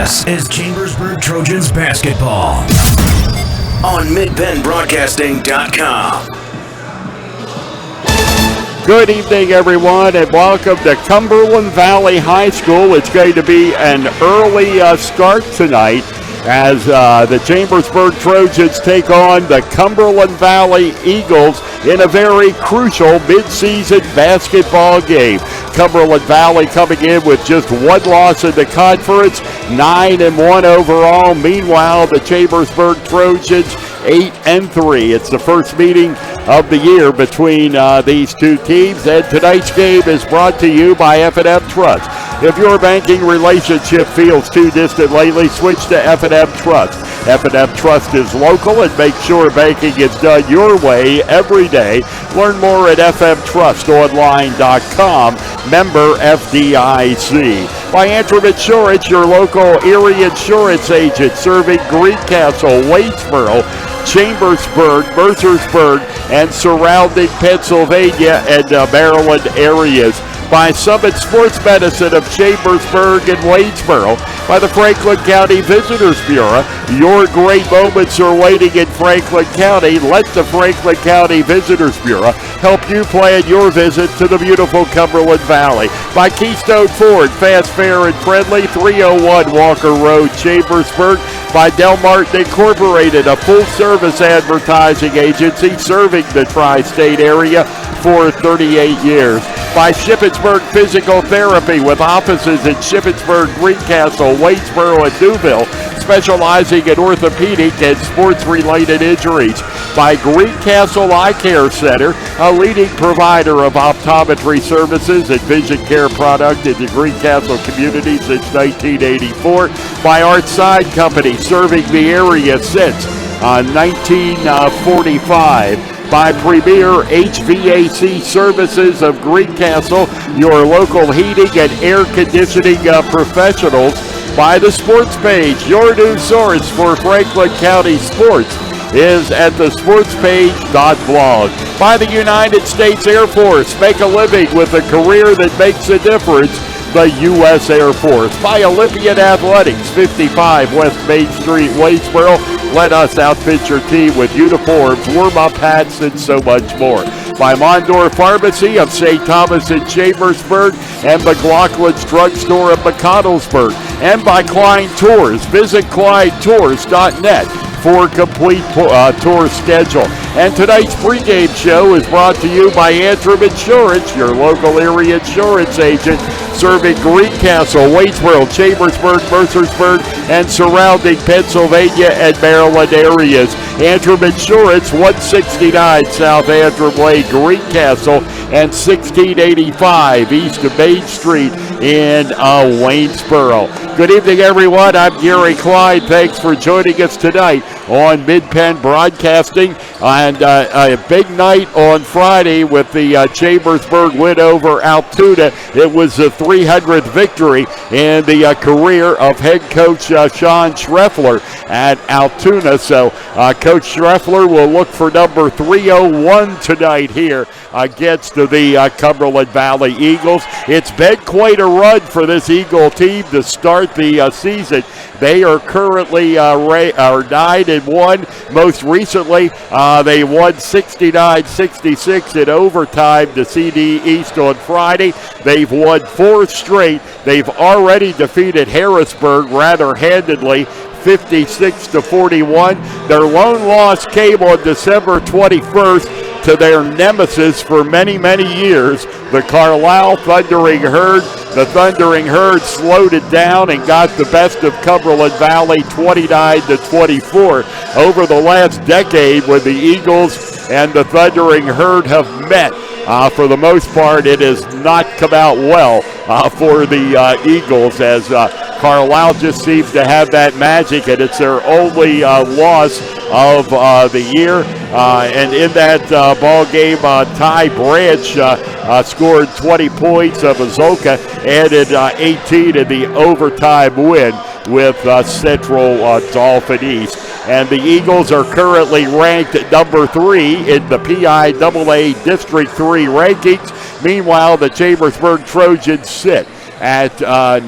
This is Chambersburg Trojans basketball on MidPennBroadcasting.com. Good evening, everyone, and welcome to Cumberland Valley High School. It's going to be an early start tonight as the Chambersburg Trojans take on the Cumberland Valley Eagles in a very crucial midseason basketball game. Cumberland Valley coming in with just one loss in the conference, 9-1 overall. Meanwhile, the Chambersburg Trojans 8-3. It's the first meeting of the year between these two teams, and tonight's game is brought to you by F&M Trust. If your banking relationship feels too distant lately, switch to F&M Trust. F&M Trust is local and makes sure banking is done your way every day. Learn more at fmtrustonline.com. Member FDIC. By Antrim Insurance, your local Erie insurance agent, serving Greencastle, Wadesboro, Chambersburg, Mercersburg, and surrounding Pennsylvania and Maryland areas. By Summit Sports Medicine of Chambersburg and Wadesboro. By the Franklin County Visitors Bureau. Your great moments are waiting in Franklin County. Let the Franklin County Visitors Bureau help you plan your visit to the beautiful Cumberland Valley. By Keystone Ford, fast, fair, and friendly, 301 Walker Road, Chambersburg. By Del Martin Incorporated, a full-service advertising agency serving the tri-state area for 38 years. By Shippensburg Physical Therapy, with offices in Shippensburg, Greencastle, Wadesboro, and Newville, specializing in orthopedic and sports-related injuries. By Greencastle Eye Care Center, a leading provider of optometry services and vision care product in the Greencastle community since 1984. By Art Sign Company, serving the area since 1945. By Premier HVAC Services of Greencastle, your local heating and air conditioning professionals. By the Sports Page, your new source for Franklin County sports is at thesportspage.blog. By the United States Air Force, make a living with a career that makes a difference. The U.S. Air Force. By Olympian Athletics, 55 West Main Street, Wadesboro. Let us outfit your team with uniforms, warm-up hats, and so much more. By Mondor Pharmacy of St. Thomas in Chambersburg and McLaughlin's Drugstore of McConnellsburg. And by Klein Tours. Visit kleintours.net for complete tour schedule. And tonight's pregame show is brought to you by Antrim Insurance, your local area insurance agent, serving Greencastle, Wadesboro, Chambersburg, Mercersburg, and surrounding Pennsylvania and Maryland areas. Antrim Insurance, 169 South Antrim Way, Greencastle, and 1685 East of Main Street in Waynesboro. Good evening, everyone. I'm Gary Klein. Thanks for joining us tonight on Mid-Penn Broadcasting. And a big night on Friday with the Chambersburg win over Altoona. It was the 300th victory in the career of head coach Sean Schreffler at Altoona. So Coach Schreffler will look for number 301 tonight here against the Cumberland Valley Eagles. It's been quite a run for this Eagle team to start the season. They are currently 9-1. Most recently, they won 69-66 in overtime to CD East on Friday. They've won 4 straight. They've already defeated Harrisburg rather handedly, 56-41. Their lone loss came on December 21st to their nemesis for many, many years, the Carlisle Thundering Herd. The Thundering Herd slowed it down and got the best of Cumberland Valley 29-24. Over the last decade, when the Eagles and the Thundering Herd have met, for the most part, it has not come out well for the Eagles, as Carlisle just seems to have that magic, and it's their only loss of the year. And in that ball game, Ty Branch scored 20 points. Mazoka added 18 in the overtime win with Central Dolphin East. And the Eagles are currently ranked at number 3 in the PIAA District 3 rankings. Meanwhile, the Chambersburg Trojans sit at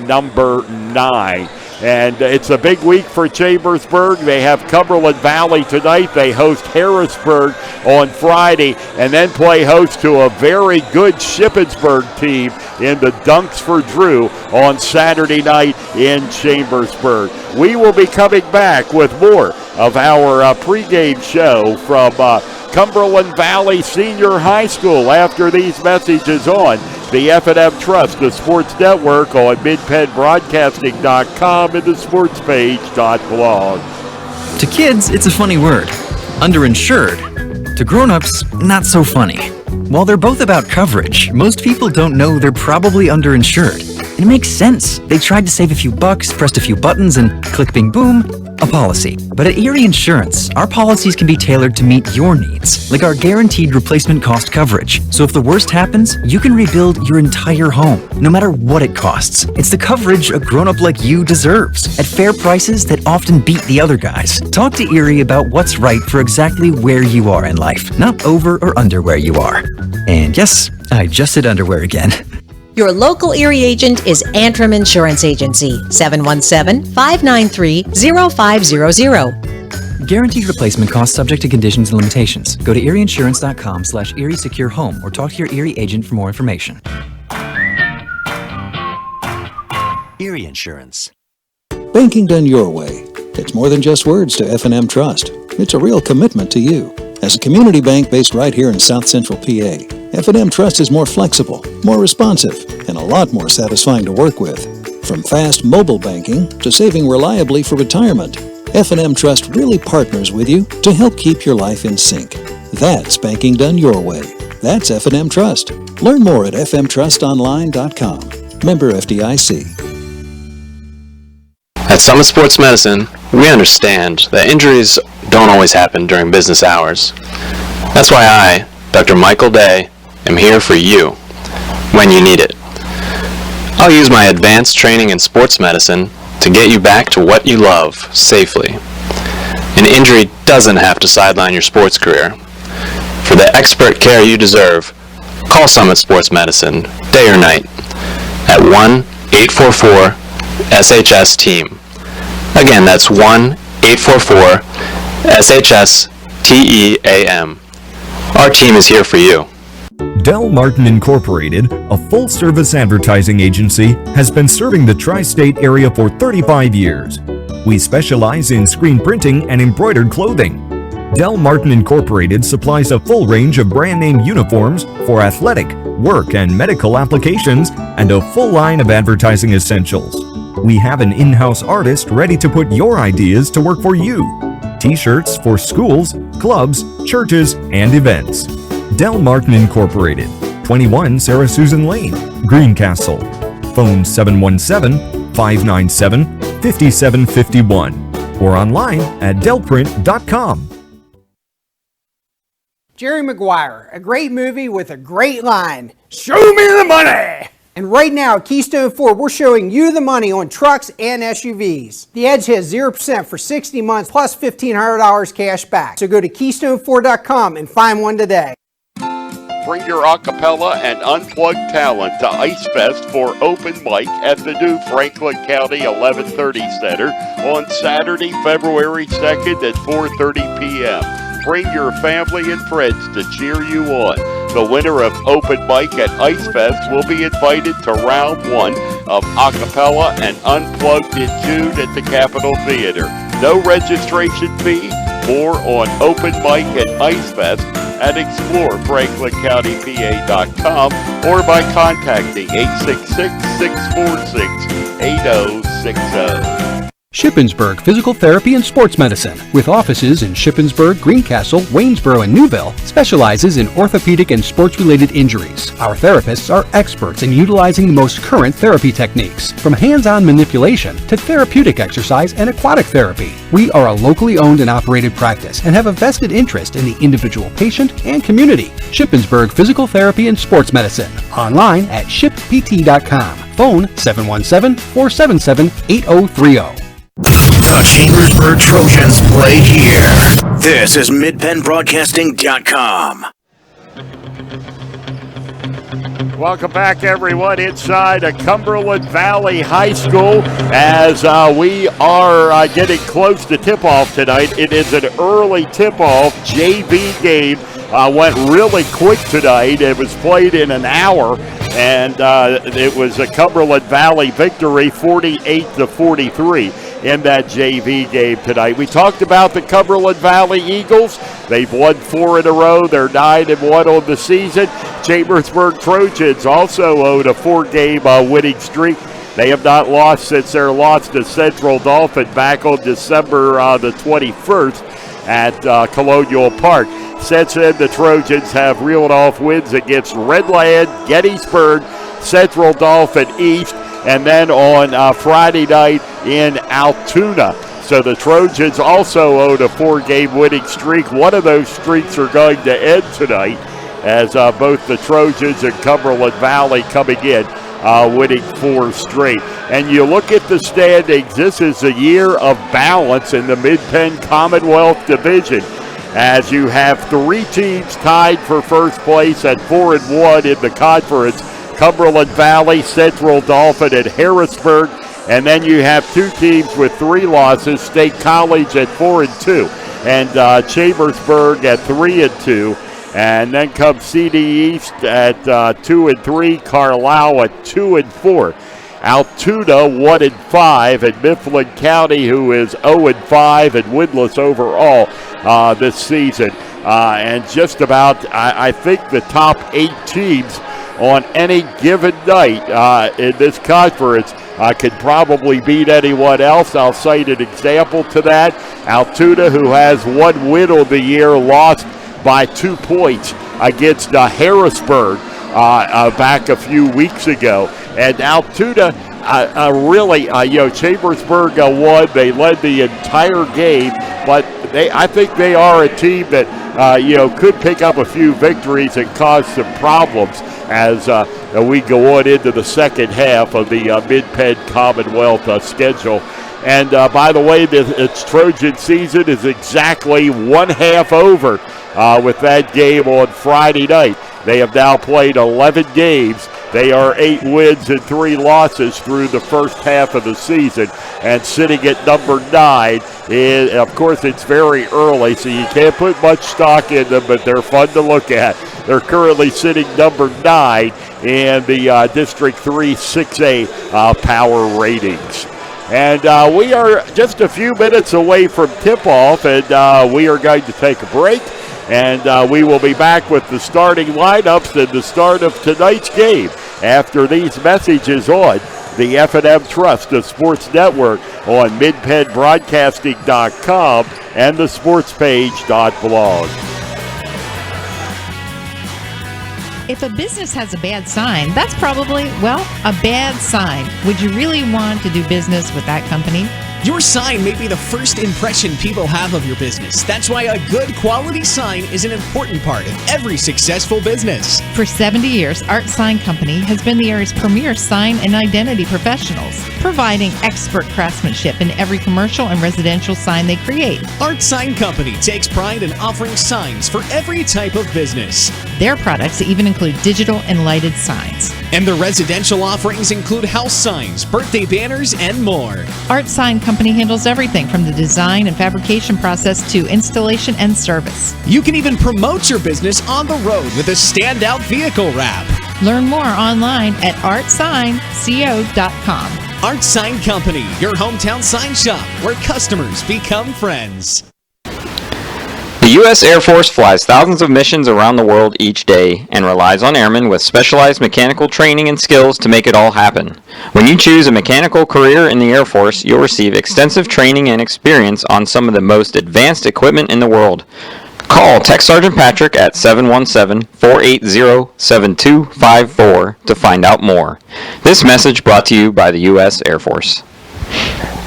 number 9. And it's a big week for Chambersburg. They have Cumberland Valley tonight. They host Harrisburg on Friday and then play host to a very good Shippensburg team in the Dunks for Drew on Saturday night in Chambersburg. We will be coming back with more of our pregame show from Cumberland Valley Senior High School after these messages on the F&M Trust, the Sports Network on midpennbroadcasting.com and the sportspage.blog. To kids, it's a funny word, underinsured. To grown-ups, not so funny. While they're both about coverage, most people don't know they're probably underinsured. And it makes sense. They tried to save a few bucks, pressed a few buttons, and click, bing, boom, a policy. But at Erie Insurance, our policies can be tailored to meet your needs, like our guaranteed replacement cost coverage. So if the worst happens, you can rebuild your entire home, no matter what it costs. It's the coverage a grown-up like you deserves, at fair prices that often beat the other guys. Talk to Erie about what's right for exactly where you are in life, not over or under where you are. And yes, I just said underwear again. Your local Erie agent is Antrim Insurance Agency, 717-593-0500. Guaranteed replacement cost subject to conditions and limitations. Go to erieinsurance.com/Erie Secure Home or talk to your Erie agent for more information. Erie Insurance. Banking done your way. It's more than just words to F&M Trust. It's a real commitment to you. As a community bank based right here in South Central PA, F&M Trust is more flexible, more responsive, and a lot more satisfying to work with. From fast mobile banking to saving reliably for retirement, F&M Trust really partners with you to help keep your life in sync. That's banking done your way. That's F&M Trust. Learn more at fmtrustonline.com. Member FDIC. At Summit Sports Medicine, we understand that injuries don't always happen during business hours. That's why I, Dr. Michael Day, am here for you when you need it. I'll use my advanced training in sports medicine to get you back to what you love safely. An injury doesn't have to sideline your sports career. For the expert care you deserve, call Summit Sports Medicine day or night at 1-844-SHS-TEAM. Again, that's 1-844-SHS-TEAM. Our team is here for you. Del Martin Incorporated, a full-service advertising agency, has been serving the tri-state area for 35 years. We specialize in screen printing and embroidered clothing. Del Martin Incorporated supplies a full range of brand-name uniforms for athletic, work, and medical applications, and a full line of advertising essentials. We have an in-house artist ready to put your ideas to work for you. T-shirts for schools, clubs, churches, and events. Del Martin Incorporated, 21 Sarah Susan Lane, Greencastle. Phone 717-597-5751 or online at delprint.com. Jerry Maguire, a great movie with a great line. Show me the money! And right now at Keystone Ford, we're showing you the money on trucks and SUVs. The Edge has 0% for 60 months plus $1,500 cash back. So go to KeystoneFord.com and find one today. Bring your acapella and unplugged talent to Ice Fest for open mic at the new Franklin County 1130 Center on Saturday, February 2nd at 4:30 p.m. Bring your family and friends to cheer you on. The winner of Open Mic at Ice Fest will be invited to round 1 of acapella and unplugged in June at the Capitol Theater. No registration fee. More on Open Mic at Ice Fest at explorefranklincountypa.com or by contacting 866-646-8060. Shippensburg Physical Therapy and Sports Medicine, with offices in Shippensburg, Greencastle, Waynesboro, and Newville, specializes in orthopedic and sports-related injuries. Our therapists are experts in utilizing the most current therapy techniques, from hands-on manipulation to therapeutic exercise and aquatic therapy. We are a locally owned and operated practice and have a vested interest in the individual patient and community. Shippensburg Physical Therapy and Sports Medicine, online at shippt.com. Phone 717-477-8030. The Chambersburg Trojans play here. This is midpennbroadcasting.com. Welcome back, everyone, inside a Cumberland Valley High School as we are getting close to tip-off tonight. It is an early tip-off JV game. Went really quick tonight. It was played in an hour, and it was a Cumberland Valley victory, 48-43. In that JV game tonight. We talked about the Cumberland Valley Eagles. They've won 4 in a row. They're 9-1 on the season. Chambersburg Trojans also own a 4-game winning streak. They have not lost since their loss to Central Dauphin back on December the 21st at Colonial Park. Since then, the Trojans have reeled off wins against Redland, Gettysburg, Central Dauphin East, and then on Friday night in Altoona. So the Trojans also own a 4-game winning streak. One of those streaks are going to end tonight as both the Trojans and Cumberland Valley coming in winning 4 straight. And you look at the standings, this is a year of balance in the Mid-Penn Commonwealth Division, as you have 3 teams tied for first place at 4-1 in the conference. Cumberland Valley, Central Dauphin, and Harrisburg. And then you have 2 teams with 3 losses, State College at 4-2, and Chambersburg at 3-2. And then comes CD East at 2-3, Carlisle at 2-4. Altoona 1-5, and Mifflin County, who is 0-5 and winless overall this season. And just about, I think, the top 8 teams on any given night in this conference could probably beat anyone else. I'll cite an example to that. Altoona, who has 1 win on the year, lost by 2 points against Harrisburg back a few weeks ago. And Altoona really, Chambersburg won. They led the entire game, but I think they are a team that, could pick up a few victories and cause some problems as we go on into the second half of the Mid-Penn Commonwealth schedule. And by the way, its Trojan season is exactly 1 half over with that game on Friday night. They have now played 11 games. They are 8 wins and 3 losses through the first half of the season. And sitting at number 9, of course, it's very early, so you can't put much stock in them, but they're fun to look at. They're currently sitting number 9 in the District 3 6A power ratings. And we are just a few minutes away from tip-off, and we are going to take a break. And we will be back with the starting lineups and the start of tonight's game after these messages on the F&M Trust, the Sports Network, on midpennbroadcasting.com and the sportspage.blog. If a business has a bad sign, that's probably, a bad sign. Would you really want to do business with that company? Your sign may be the first impression people have of your business. That's why a good quality sign is an important part of every successful business. For 70 years, Art Sign Company has been the area's premier sign and identity professionals, providing expert craftsmanship in every commercial and residential sign they create. Art Sign Company takes pride in offering signs for every type of business. Their products even include digital and lighted signs. And the residential offerings include house signs, birthday banners, and more. Art Sign Company handles everything from the design and fabrication process to installation and service. You can even promote your business on the road with a standout vehicle wrap. Learn more online at artsignco.com. Art Sign Company, your hometown sign shop where customers become friends. The U.S. Air Force flies thousands of missions around the world each day and relies on airmen with specialized mechanical training and skills to make it all happen. When you choose a mechanical career in the Air Force, you'll receive extensive training and experience on some of the most advanced equipment in the world. Call Tech Sergeant Patrick at 717-480-7254 to find out more. This message brought to you by the U.S. Air Force.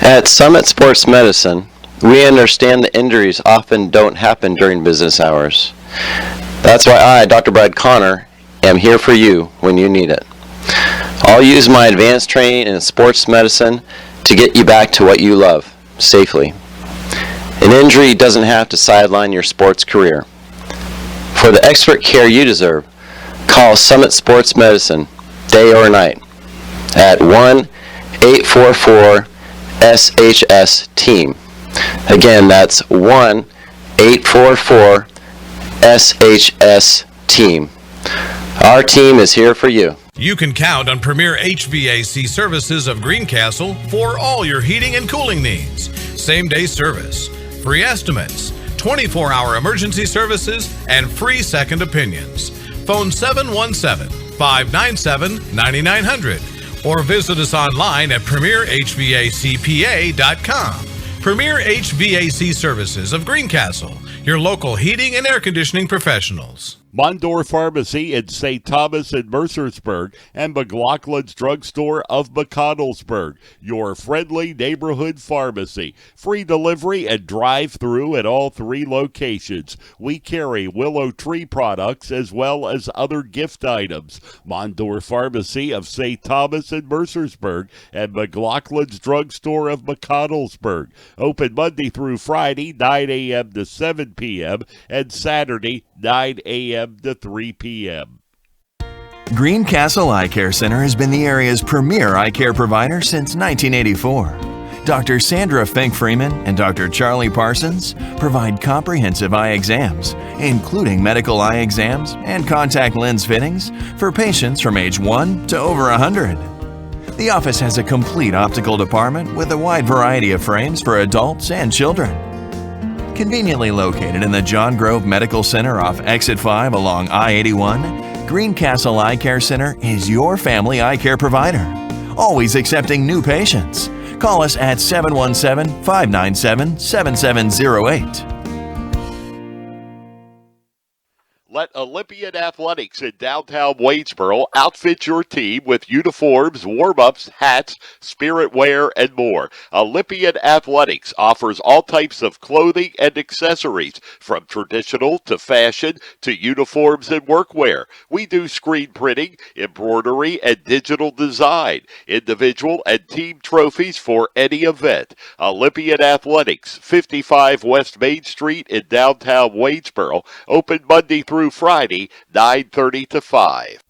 At Summit Sports Medicine, we understand that injuries often don't happen during business hours. That's why I, Dr. Brad Connor, am here for you when you need it. I'll use my advanced training in sports medicine to get you back to what you love, safely. An injury doesn't have to sideline your sports career. For the expert care you deserve, Call Summit Sports Medicine, day or night, at 1-844-SHS-TEAM. Again, that's 1-844-SHS-TEAM. Our team is here for you. You can count on Premier HVAC Services of Greencastle for all your heating and cooling needs. Same-day service, free estimates, 24-hour emergency services, and free second opinions. Phone 717-597-9900 or visit us online at premierhvacpa.com. Premier HVAC Services of Greencastle, your local heating and air conditioning professionals. Mondor Pharmacy in St. Thomas and Mercersburg, and McLaughlin's Drugstore of McConnellsburg, your friendly neighborhood pharmacy. Free delivery and drive-through at all 3 locations. We carry Willow Tree products as well as other gift items. Mondor Pharmacy of St. Thomas and Mercersburg, and McLaughlin's Drugstore of McConnellsburg. Open Monday through Friday, 9 a.m. to 7 p.m., and Saturday, 9 a.m. to 3 p.m. Greencastle Eye Care Center has been the area's premier eye care provider since 1984. Dr. Sandra Fink-Freeman and Dr. Charlie Parsons provide comprehensive eye exams, including medical eye exams and contact lens fittings for patients from age 1 to over 100. The office has a complete optical department with a wide variety of frames for adults and children. Conveniently located in the John Grove Medical Center off Exit 5 along I-81, Greencastle Eye Care Center is your family eye care provider, always accepting new patients. Call us at 717-597-7708. Let Olympian Athletics in downtown Waynesboro outfit your team with uniforms, warm-ups, hats, spirit wear, and more. Olympian Athletics offers all types of clothing and accessories, from traditional to fashion to uniforms and workwear. We do screen printing, embroidery, and digital design, individual and team trophies for any event. Olympian Athletics, 55 West Main Street in downtown Waynesboro, open Monday through Friday, 9:30 to 5.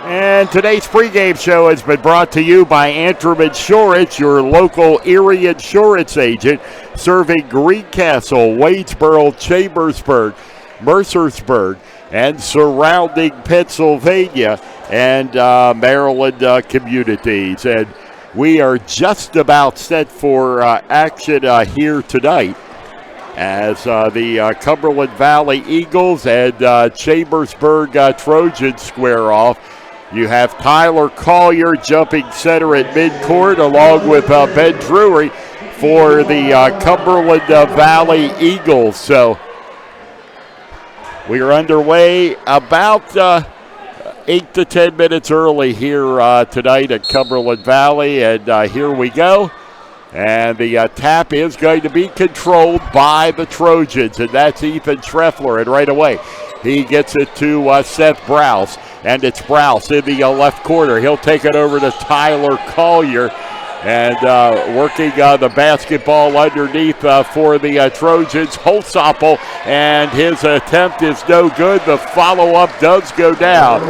And today's pregame show has been brought to you by Antrim Insurance, your local Erie insurance agent, serving Greencastle, Waynesboro, Chambersburg, Mercersburg, and surrounding Pennsylvania and Maryland communities. And we are just about set for action here tonight as the Cumberland Valley Eagles and Chambersburg Trojans square off. You have Tyler Collier jumping center at midcourt along with Ben Drury for the Cumberland Valley Eagles. So we are underway about 8 to 10 minutes early here tonight at Cumberland Valley, and here we go. And the tap is going to be controlled by the Trojans, and that's Ethan Treffler. And right away, he gets it to Seth Browse, and it's Browse in the left corner. He'll take it over to Tyler Collier, And working the basketball underneath for the Trojans, Holzapfel, and his attempt is no good. The follow-up does go down.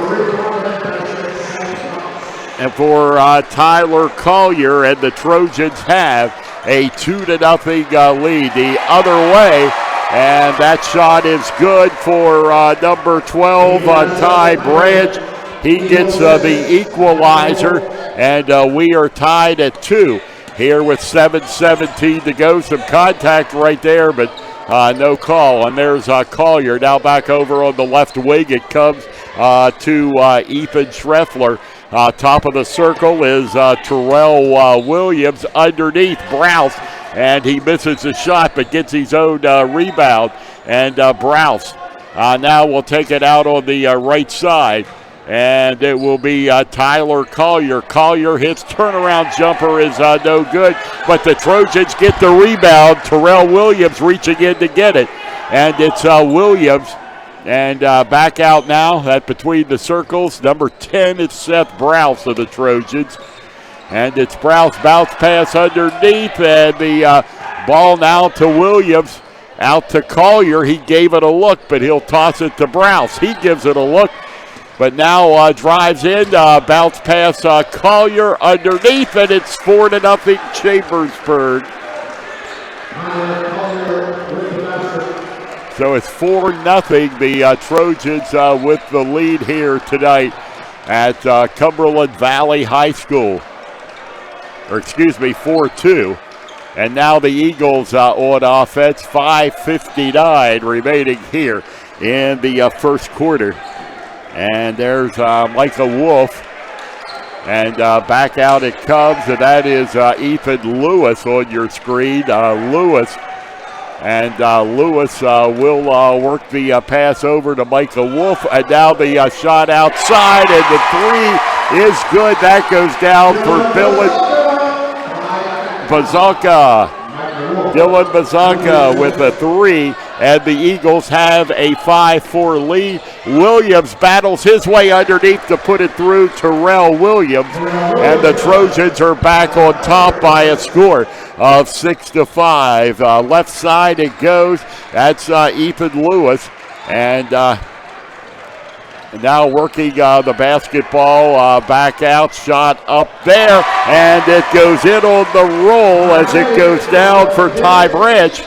And for Tyler Collier, and the Trojans have a 2-0 lead. The other way, and that shot is good for number 12, Ty Branch. He gets the equalizer, and we are tied at 2 here with 7:17 to go. Some contact right there, but no call. And there's Collier now back over on the left wing. It comes to Ethan Schreffler. Top of the circle is Terrell Williams underneath Browse, and he misses the shot but gets his own rebound. And Browse now will take it out on the right side. And it will be Tyler Collier. Collier hits turnaround jumper is no good, but the Trojans get the rebound. Terrell Williams reaching in to get it, and it's Williams. And back out now at between the circles. Number 10 is Seth Browse of the Trojans. And it's Browse bounce pass underneath, and the ball now to Williams. Out to Collier. He gave it a look, but he'll toss it to Browse. He gives it a look. But now drives in, bounce pass Collier underneath, and it's 4-0 Chambersburg. So it's 4-0. The Trojans with the lead here tonight at Cumberland Valley High School. Or excuse me, 4-2. And now the Eagles on offense, 5:59 remaining here in the first quarter. And there's Micah Wolf. And back out it comes, and that is Ethan Lewis on your screen. Lewis. And Lewis will work the pass over to Micah Wolf. And now the shot outside, and the three is good. That goes down for Bazanka. Dylan Bazanka with a 3, and the Eagles have a 5-4 lead. Williams battles his way underneath to put it through. Terrell Williams, and the Trojans are back on top by a score of 6-5. Left side it goes. That's Ethan Lewis, and now working the basketball back out, shot up there, and it goes in on the roll as it goes down for Ty Branch.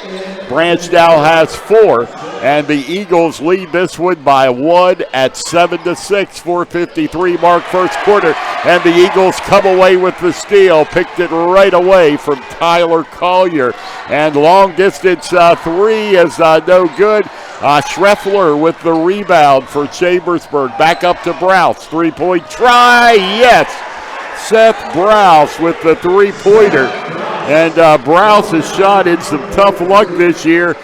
Branch now has 4, and the Eagles lead this one by 1 at 7-6, 4:53 mark first quarter, and the Eagles come away with the steal. Picked it right away from Tyler Collier, and long distance 3 is no good. Schreffler with the rebound for Chambersburg. Back up to Browse. 3-point try. Yes. Seth Browse with the 3-pointer. And Browse has shot in some tough luck this year.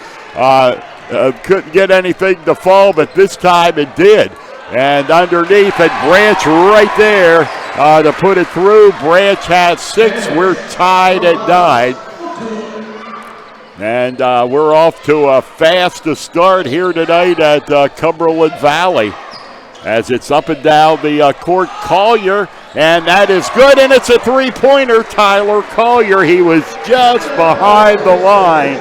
Couldn't get anything to fall, but this time it did. And underneath, and Branch right there to put it through. Branch has 6. We're tied at 9. And we're off to a fast start here tonight at Cumberland Valley as it's up and down the court. Collier, and that is good, and it's a 3-pointer. Tyler Collier, he was just behind the line,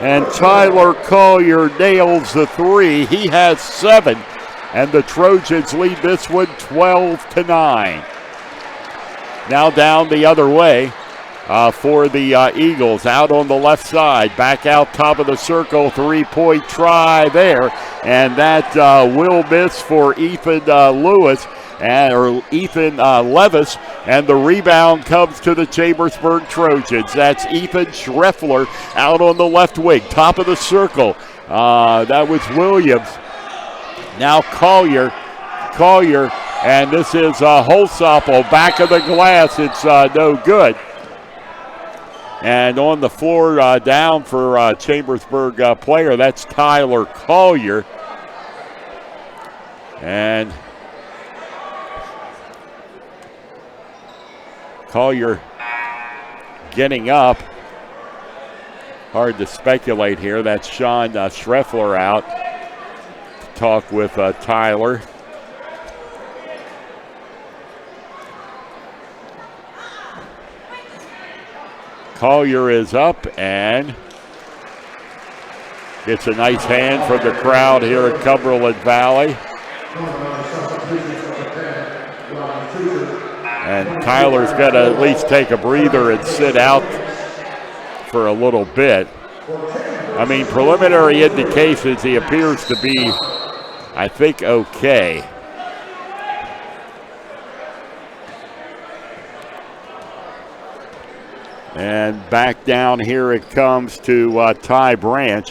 and Tyler Collier nails the 3. He has 7, and the Trojans lead this one 12-9. Now down the other way. For the Eagles, out on the left side, back out top of the circle, 3-point try there, and that will miss for Ethan Lewis, or Ethan Levis, and the rebound comes to the Chambersburg Trojans. That's Ethan Schreffler out on the left wing, top of the circle. That was Williams. Now Collier, and this is Holzapfel, back of the glass. It's no good. And on the floor down for Chambersburg player, that's Tyler Collier. And Collier getting up. Hard to speculate here. That's Sean Schreffler out to talk with Tyler. Collier is up and gets a nice hand from the crowd here at Cumberland Valley. And Tyler's got to at least take a breather and sit out for a little bit. I mean, preliminary indications, he appears to be, I think, okay. And back down here it comes to Ty Branch,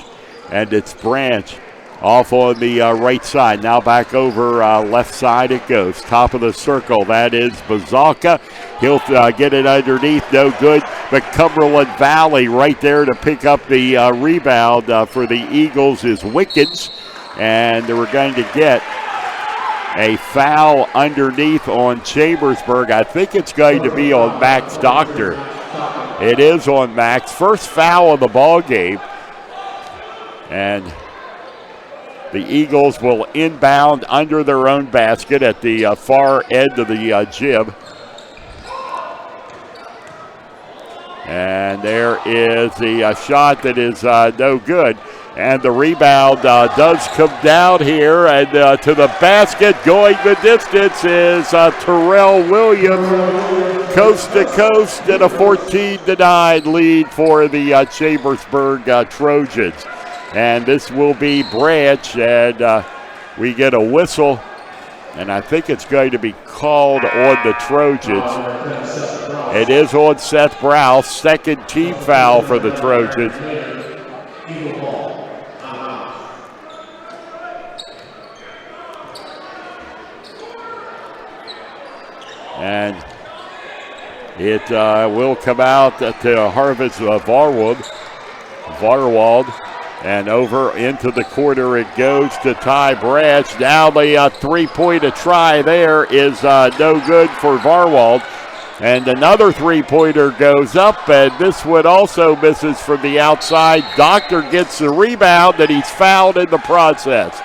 and it's Branch off on the right side. Now back over left side it goes. Top of the circle, that is Bazalka. He'll get it underneath, no good. But Cumberland Valley right there to pick up the rebound for the Eagles is Wickens. And we're going to get a foul underneath on Chambersburg. I think it's going to be on Max Doctor. It is on Max. First foul of the ball game. And the Eagles will inbound under their own basket at the far end of the gym. And there is the shot that is no good. And the rebound does come down here. And to the basket going the distance is Terrell Williams. Coast to coast and a 14-9 lead for the Chambersburg Trojans. And this will be Branch, and we get a whistle, and I think it's going to be called on the Trojans. It is on Seth Browse, second team foul for the Trojans. And it will come out to Harvest Varwald. And over into the corner it goes to Ty Branch. Now the three-pointer try there is no good for Varwald. And another three-pointer goes up, and this one also misses from the outside. Doctor gets the rebound, and he's fouled in the process.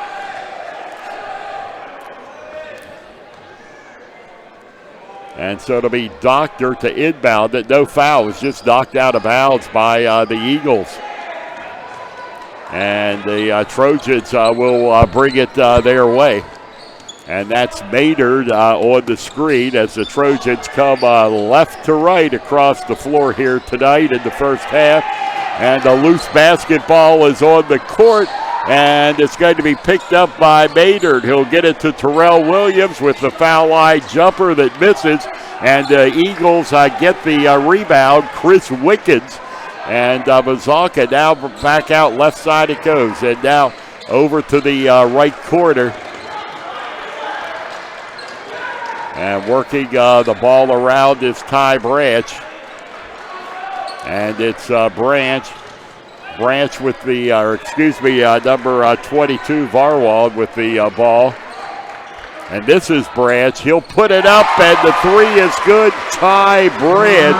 And so it'll be Doctor to inbound it. No foul. It's just knocked out of bounds by the Eagles. And the Trojans will bring it their way. And that's Maynard on the screen as the Trojans come left to right across the floor here tonight in the first half. And the loose basketball is on the court, and it's going to be picked up by Maynard. He'll get it to Terrell Williams with the foul line jumper that misses. And the Eagles get the rebound. Chris Wickens. And Bazalka now back out left side it goes. And now over to the right corner. And working the ball around is Ty Branch. And it's Branch. Branch with the, number 22, Varwald with the ball. And this is Branch. He'll put it up, and the three is good. Ty Branch.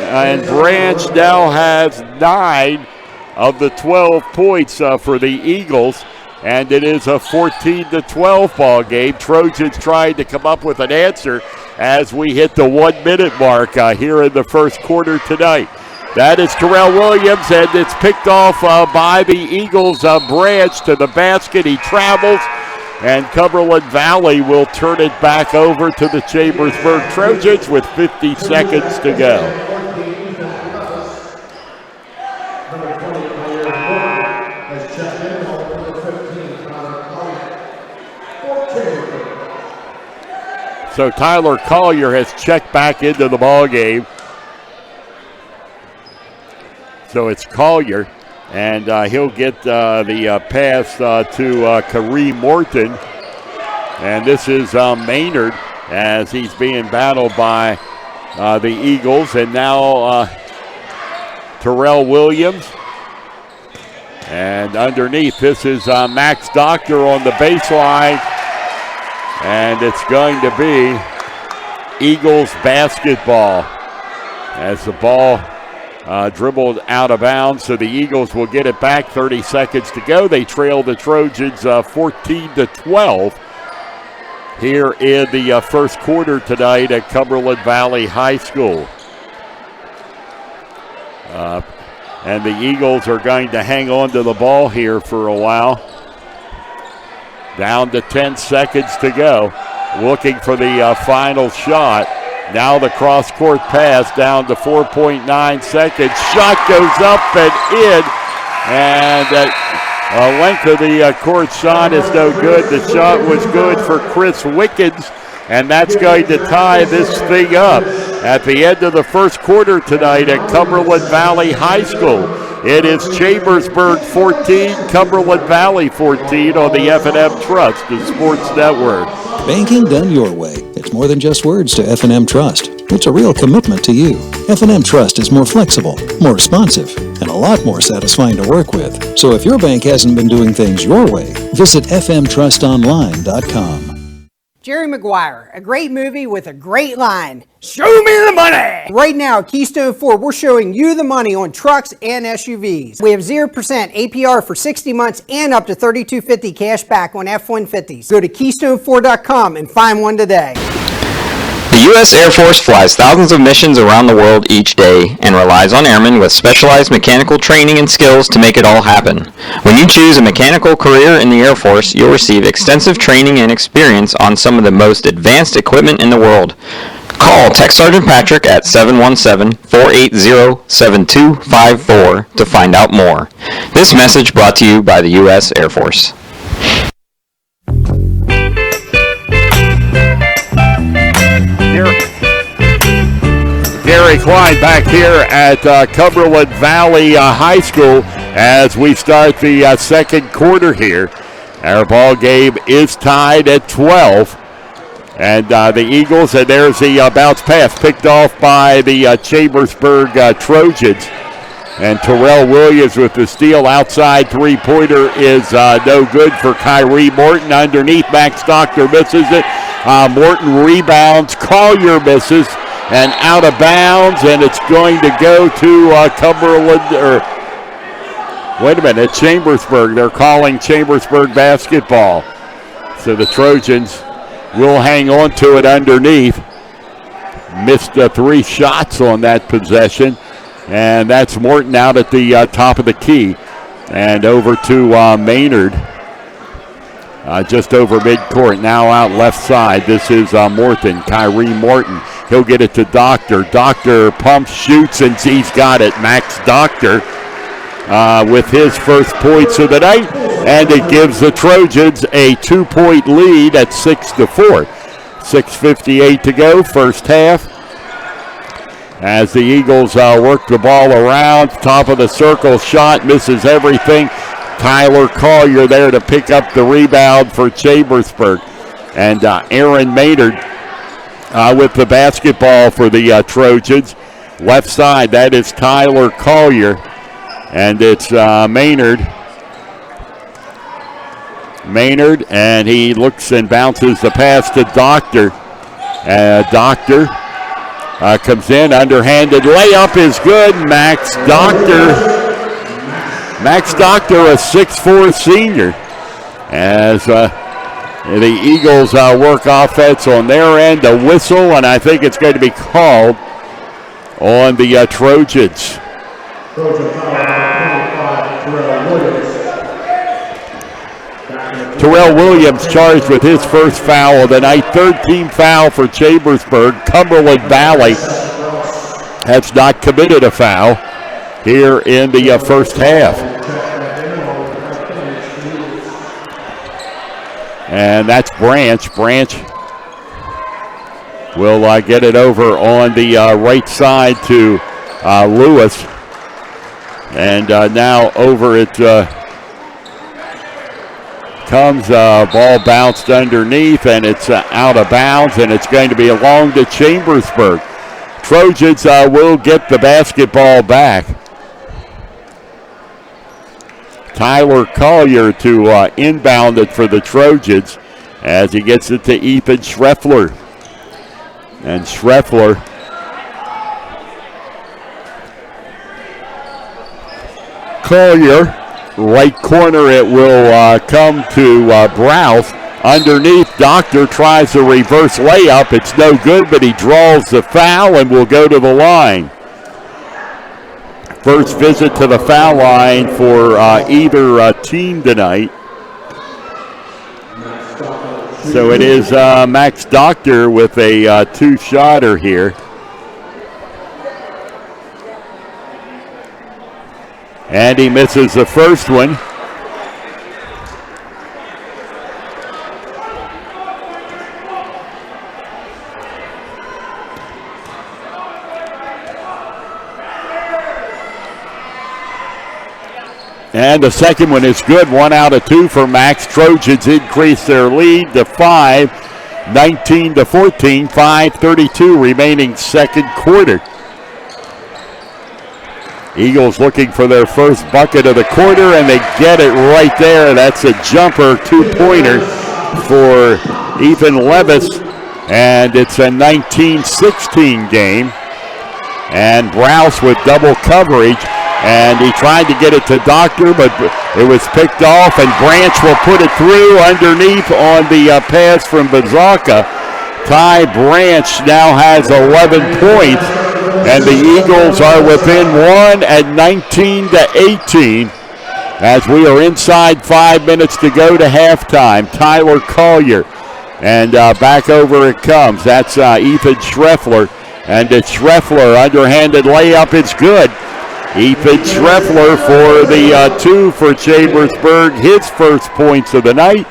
And Branch now has 9 of the 12 points for the Eagles. And it is a 14-12 ball game. Trojans trying to come up with an answer as we hit the 1 minute mark here in the first quarter tonight. That is Terrell Williams, and it's picked off by the Eagles. Branch to the basket. He travels, and Cumberland Valley will turn it back over to the Chambersburg Trojans with 50 seconds to go. So Tyler Collier has checked back into the ball game. So it's Collier, and he'll get the pass to Kareem Morton. And this is Maynard as he's being battled by the Eagles. And now Terrell Williams. And underneath, this is Max Doctor on the baseline. And it's going to be Eagles basketball as the ball dribbled out of bounds. So the Eagles will get it back. 30 seconds to go. They trail the Trojans 14-12 here in the first quarter tonight at Cumberland Valley High School. And the Eagles are going to hang on to the ball here for a while. Down to 10 seconds to go. Looking for the final shot. Now the cross-court pass down to 4.9 seconds. Shot goes up and in. And a length of the court shot is no good. The shot was good for Chris Wickens. And that's going to tie this thing up at the end of the first quarter tonight at Cumberland Valley High School. It is Chambersburg 14, Cumberland Valley 14 on the F&M Trust, the Sports Network. Banking done your way. It's more than just words to F&M Trust. It's a real commitment to you. F&M Trust is more flexible, more responsive, and a lot more satisfying to work with. So if your bank hasn't been doing things your way, visit fmtrustonline.com. Jerry Maguire, a great movie with a great line. Show me the money! Right now at Keystone Ford, we're showing you the money on trucks and SUVs. We have 0% APR for 60 months and up to $32.50 cash back on F-150s. Go to KeystoneFord.com and find one today. The U.S. Air Force flies thousands of missions around the world each day and relies on airmen with specialized mechanical training and skills to make it all happen. When you choose a mechanical career in the Air Force, you'll receive extensive training and experience on some of the most advanced equipment in the world. Call Tech Sergeant Patrick at 717-480-7254 to find out more. This message brought to you by the U.S. Air Force. Gary Klein back here at Cumberland Valley High School as we start the second quarter here. Our ball game is tied at 12. And the Eagles, and there's the bounce pass picked off by the Chambersburg Trojans. And Terrell Williams with the steal outside three-pointer is no good for Kyrie Morton. Underneath, Max Doctor misses it. Morton rebounds. Collier misses. And out of bounds, and it's going to go to Cumberland, wait a minute, Chambersburg. They're calling Chambersburg basketball. So the Trojans will hang on to it underneath. Missed 3 shots on that possession. And that's Morton out at the top of the key. And over to Maynard. Just over midcourt, now out left side. This is Morton, Kyrie Morton. He'll get it to Doctor. Doctor pumps, shoots, and he's got it. Max Doctor with his first points of the night. And it gives the Trojans a 2-point lead at 6-4. 6:58 to go, first half. As the Eagles work the ball around, top of the circle, shot, misses everything. Tyler Collier there to pick up the rebound for Chambersburg. And Aaron Maynard with the basketball for the Trojans. Left side, that is Tyler Collier. And it's Maynard. Maynard, and he looks and bounces the pass to Doctor. Doctor comes in, underhanded layup is good. Max Doctor, a 6'4 senior. As the Eagles work offense on their end, a whistle, and I think it's going to be called on the Trojans. Terrell Williams charged with his first foul of the night. 13th foul for Chambersburg. Cumberland Valley has not committed a foul here in the first half. And that's Branch. Branch will get it over on the right side to Lewis. And now over it comes, ball bounced underneath, and it's out of bounds, and it's going to be along to Chambersburg. Trojans will get the basketball back. Tyler Collier to inbound it for the Trojans as he gets it to Ethan Schreffler. And Schreffler Collier, right corner, it will come to Browse. Underneath, Doctor tries a reverse layup. It's no good, but he draws the foul and will go to the line. First visit to the foul line for either team tonight. So it is Max Doctor with a two-shotter here. And he misses the first one. And the second one is good. 1 out of 2 for Max. Trojans increase their lead to 5, 19-14, 5:32 remaining second quarter. Eagles looking for their first bucket of the quarter, and they get it right there. That's a jumper, two-pointer for Ethan Levis, and it's a 19-16 game. And Browse with double coverage. And he tried to get it to Doctor, but it was picked off, and Branch will put it through underneath on the pass from Bazaka. Ty Branch now has 11 points, and the Eagles are within 1 at 19-18 as we are inside 5 minutes to go to halftime. Tyler Collier, and back over it comes. That's Ethan Schreffler, and it's Schreffler, underhanded layup, it's good. Ethan Schreffler for the 2 for Chambersburg, his first points of the night.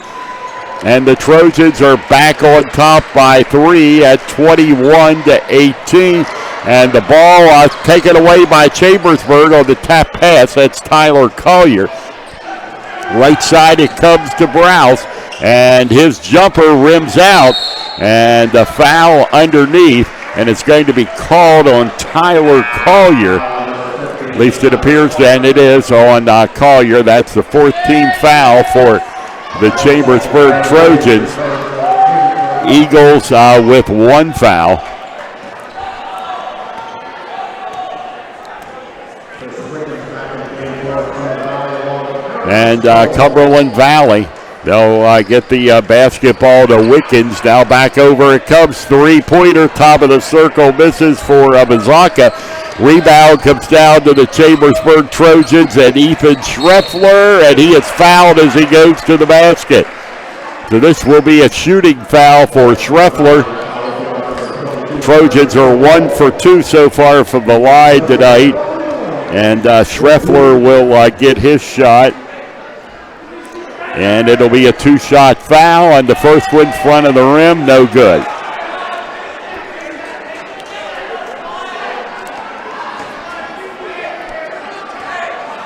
And the Trojans are back on top by 3 at 21-18. And the ball taken away by Chambersburg on the tap pass. That's Tyler Collier. Right side it comes to Browse, and his jumper rims out, and a foul underneath, and it's going to be called on Tyler Collier. At least it appears, and it is on Collier. That's the 4th team foul for the Chambersburg Trojans. Eagles with 1 foul. And Cumberland Valley, they'll get the basketball to Wickens. Now back over it comes. Three-pointer, top of the circle, misses for Bazaka. Rebound comes down to the Chambersburg Trojans and Ethan Schreffler, and he is fouled as he goes to the basket. So this will be a shooting foul for Schreffler. Trojans are 1 for 2 so far from the line tonight, and Schreffler will get his shot. And it'll be a 2-shot foul, and the first one in front of the rim, no good.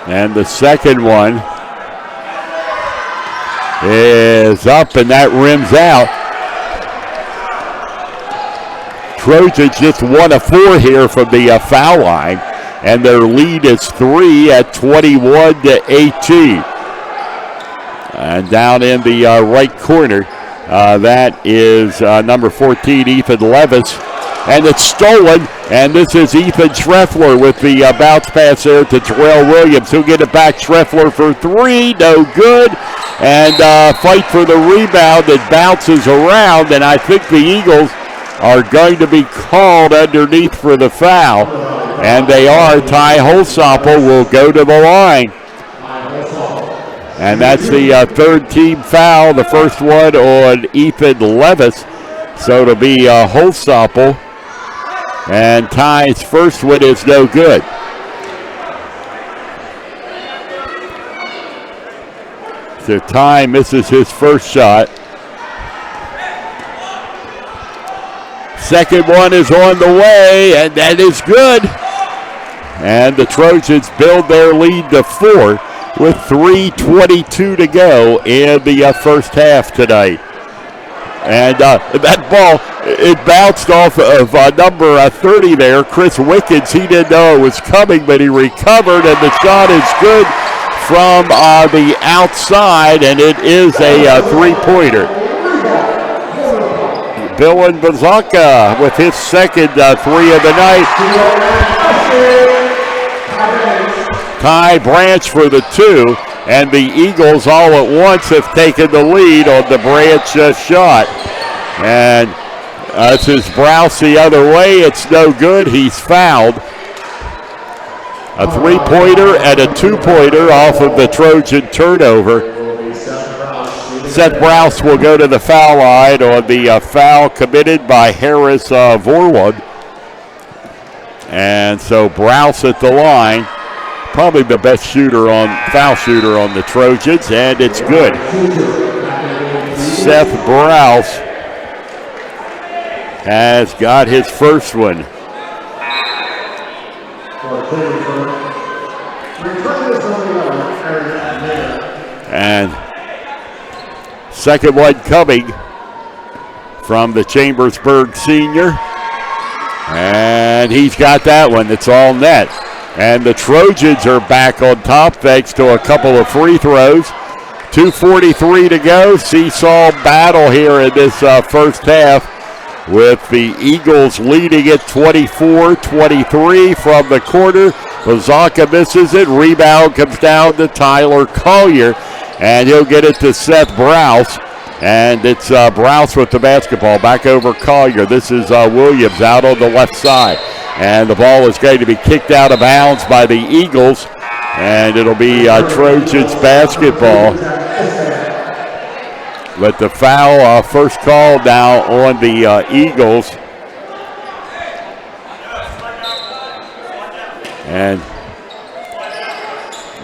And the second one is up, and that rims out. Trojans just 1 of 4 here from the foul line, and their lead is 3 at 21-18. And down in the right corner, that is number 14, Ethan Levis. And it's stolen, and this is Ethan Schreffler with the bounce pass there to Terrell Williams. He'll get it back. Schreffler for 3, no good. And fight for the rebound that bounces around, and I think the Eagles are going to be called underneath for the foul. And they are. Ty Holsopple will go to the line. And that's the 3rd team foul, the first one on Ethan Levis. So it'll be Holsopple. And Ty's first one is no good. So Ty misses his first shot. Second one is on the way, and that is good. And the Trojans build their lead to 4 with 3:22 to go in the first half tonight. And that ball, it bounced off of number 30 there, Chris Wickens. He didn't know it was coming, but he recovered, and the shot is good from the outside, and it is a 3-pointer. Dylan Bazaka with his second 3 of the night. Ty Branch for the 2. And the Eagles all at once have taken the lead on the Branch shot. And this is Browse the other way. It's no good. He's fouled. A 3-pointer and a 2-pointer off of the Trojan turnover. Seth Browse will go to the foul line on the foul committed by Harris Vorwood. And so Browse at the line, probably the best foul shooter on the Trojans, and it's good. Seth Browse has got his first one. And second one coming from the Chambersburg senior. And he's got that one. It's all net. And the Trojans are back on top thanks to a couple of free throws. 2:43 to go. Seesaw battle here in this first half, with the Eagles leading it 24-23 from the corner. Bazaka misses it. Rebound comes down to Tyler Collier, and he'll get it to Seth Browse. And it's Browse with the basketball back over Collier. This is Williams out on the left side. And the ball is going to be kicked out of bounds by the Eagles. And it'll be Trojans basketball. But the foul first call now on the Eagles. And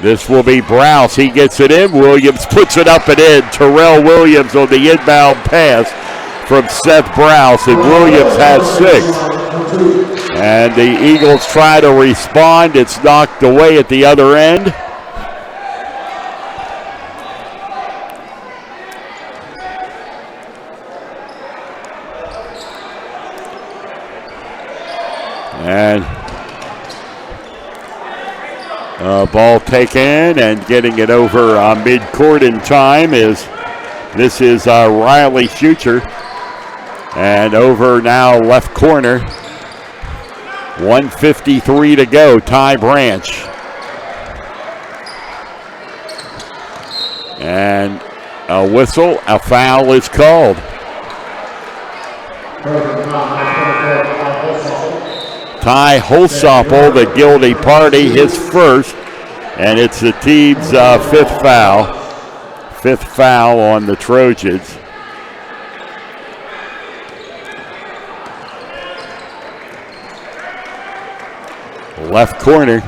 this will be Browse. He gets it in. Williams puts it up and in. Terrell Williams on the inbound pass from Seth Browse. And Williams has 6. And the Eagles try to respond. It's knocked away at the other end. And ball taken, and getting it over mid-court in time is Riley Future. And over now left corner. 1:53 to go. Ty Branch. And a whistle, a foul is called. Ty Holsopple, the guilty party, his first, and it's the team's fifth foul. Fifth foul on the Trojans. Left corner,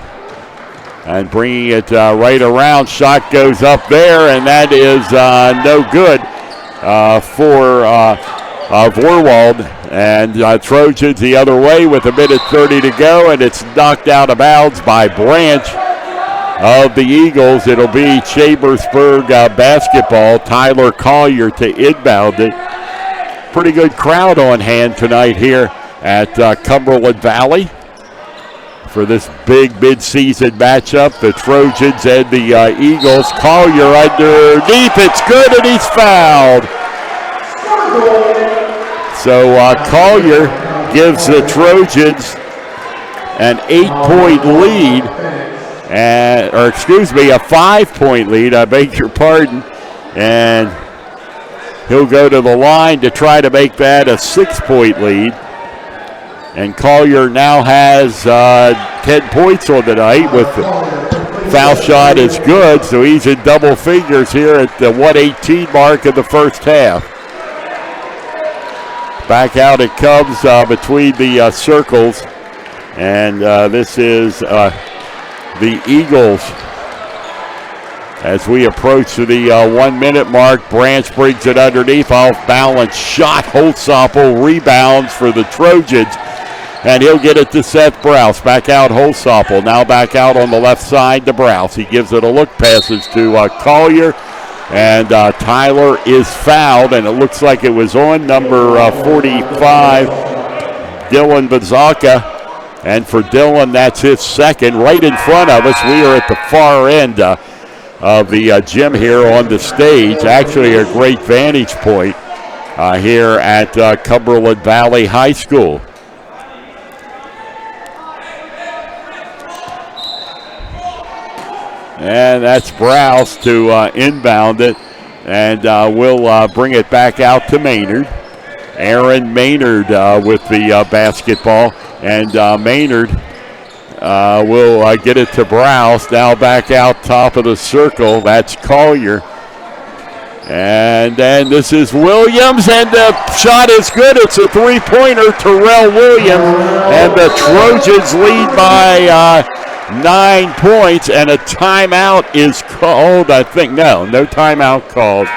and bringing it right around. Shot goes up there, and that is no good for Vorwald. And Trojans the other way with 1:30 to go, and it's knocked out of bounds by Branch of the Eagles. It'll be Chambersburg basketball. Tyler Collier to inbound it. Pretty good crowd on hand tonight here at Cumberland Valley for this big mid-season matchup. The Trojans and the Eagles. Collier underneath. It's good, and he's fouled. So Collier gives the Trojans an 8-point lead, a 5-point lead, I beg your pardon, and he'll go to the line to try to make that a 6-point lead. And Collier now has 10 points on the night, with the foul shot is good, so he's in double figures here at the 1:18 mark of the first half. Back out it comes between the circles, and this is the Eagles. As we approach to the 1-minute mark, Branch brings it underneath, off balance shot. Holsopple rebounds for the Trojans, and he'll get it to Seth Browse. Back out Holsopple, now back out on the left side to Browse. He gives it a look, passes to Collier. And Tyler is fouled, and it looks like it was on number 45, Dylan Bazaka. And for Dylan, that's his second. Right in front of us, we are at the far end of the gym here on the stage. Actually, a great vantage point here at Cumberland Valley High School. And that's Browse to inbound it, and we'll bring it back out to Maynard. Aaron Maynard with the basketball, and Maynard will get it to Browse. Now back out top of the circle. That's Collier. And then this is Williams, and the shot is good. It's a three-pointer, Terrell Williams. And the Trojans lead by 9 points, and a timeout is called. I think, no timeout called.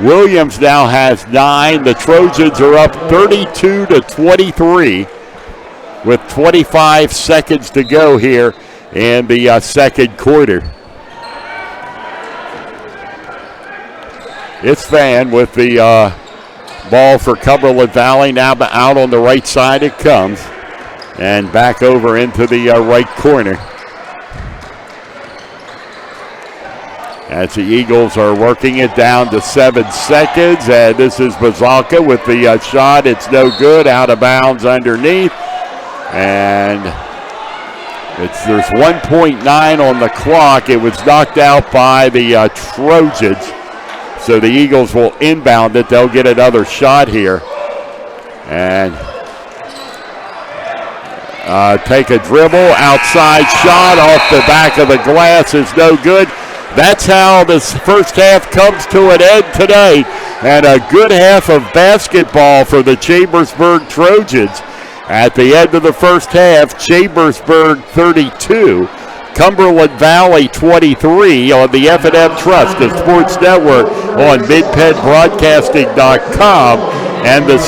Williams now has 9. The Trojans are up 32-23 with 25 seconds to go here in the second quarter. It's Van with the ball for Cumberland Valley. Now out on the right side it comes. And back over into the right corner. As the Eagles are working it down to 7 seconds. And this is Bazalka with the shot. It's no good. Out of bounds underneath. And there's 1.9 on the clock. It was knocked out by the Trojans. So the Eagles will inbound it. They'll get another shot here. And take a dribble. Outside shot off the back of the glass is no good. That's how this first half comes to an end today. And a good half of basketball for the Chambersburg Trojans. At the end of the first half, Chambersburg 32. Cumberland Valley 23 on the F&M Trust, the Sports Network on MidPennBroadcasting.com and the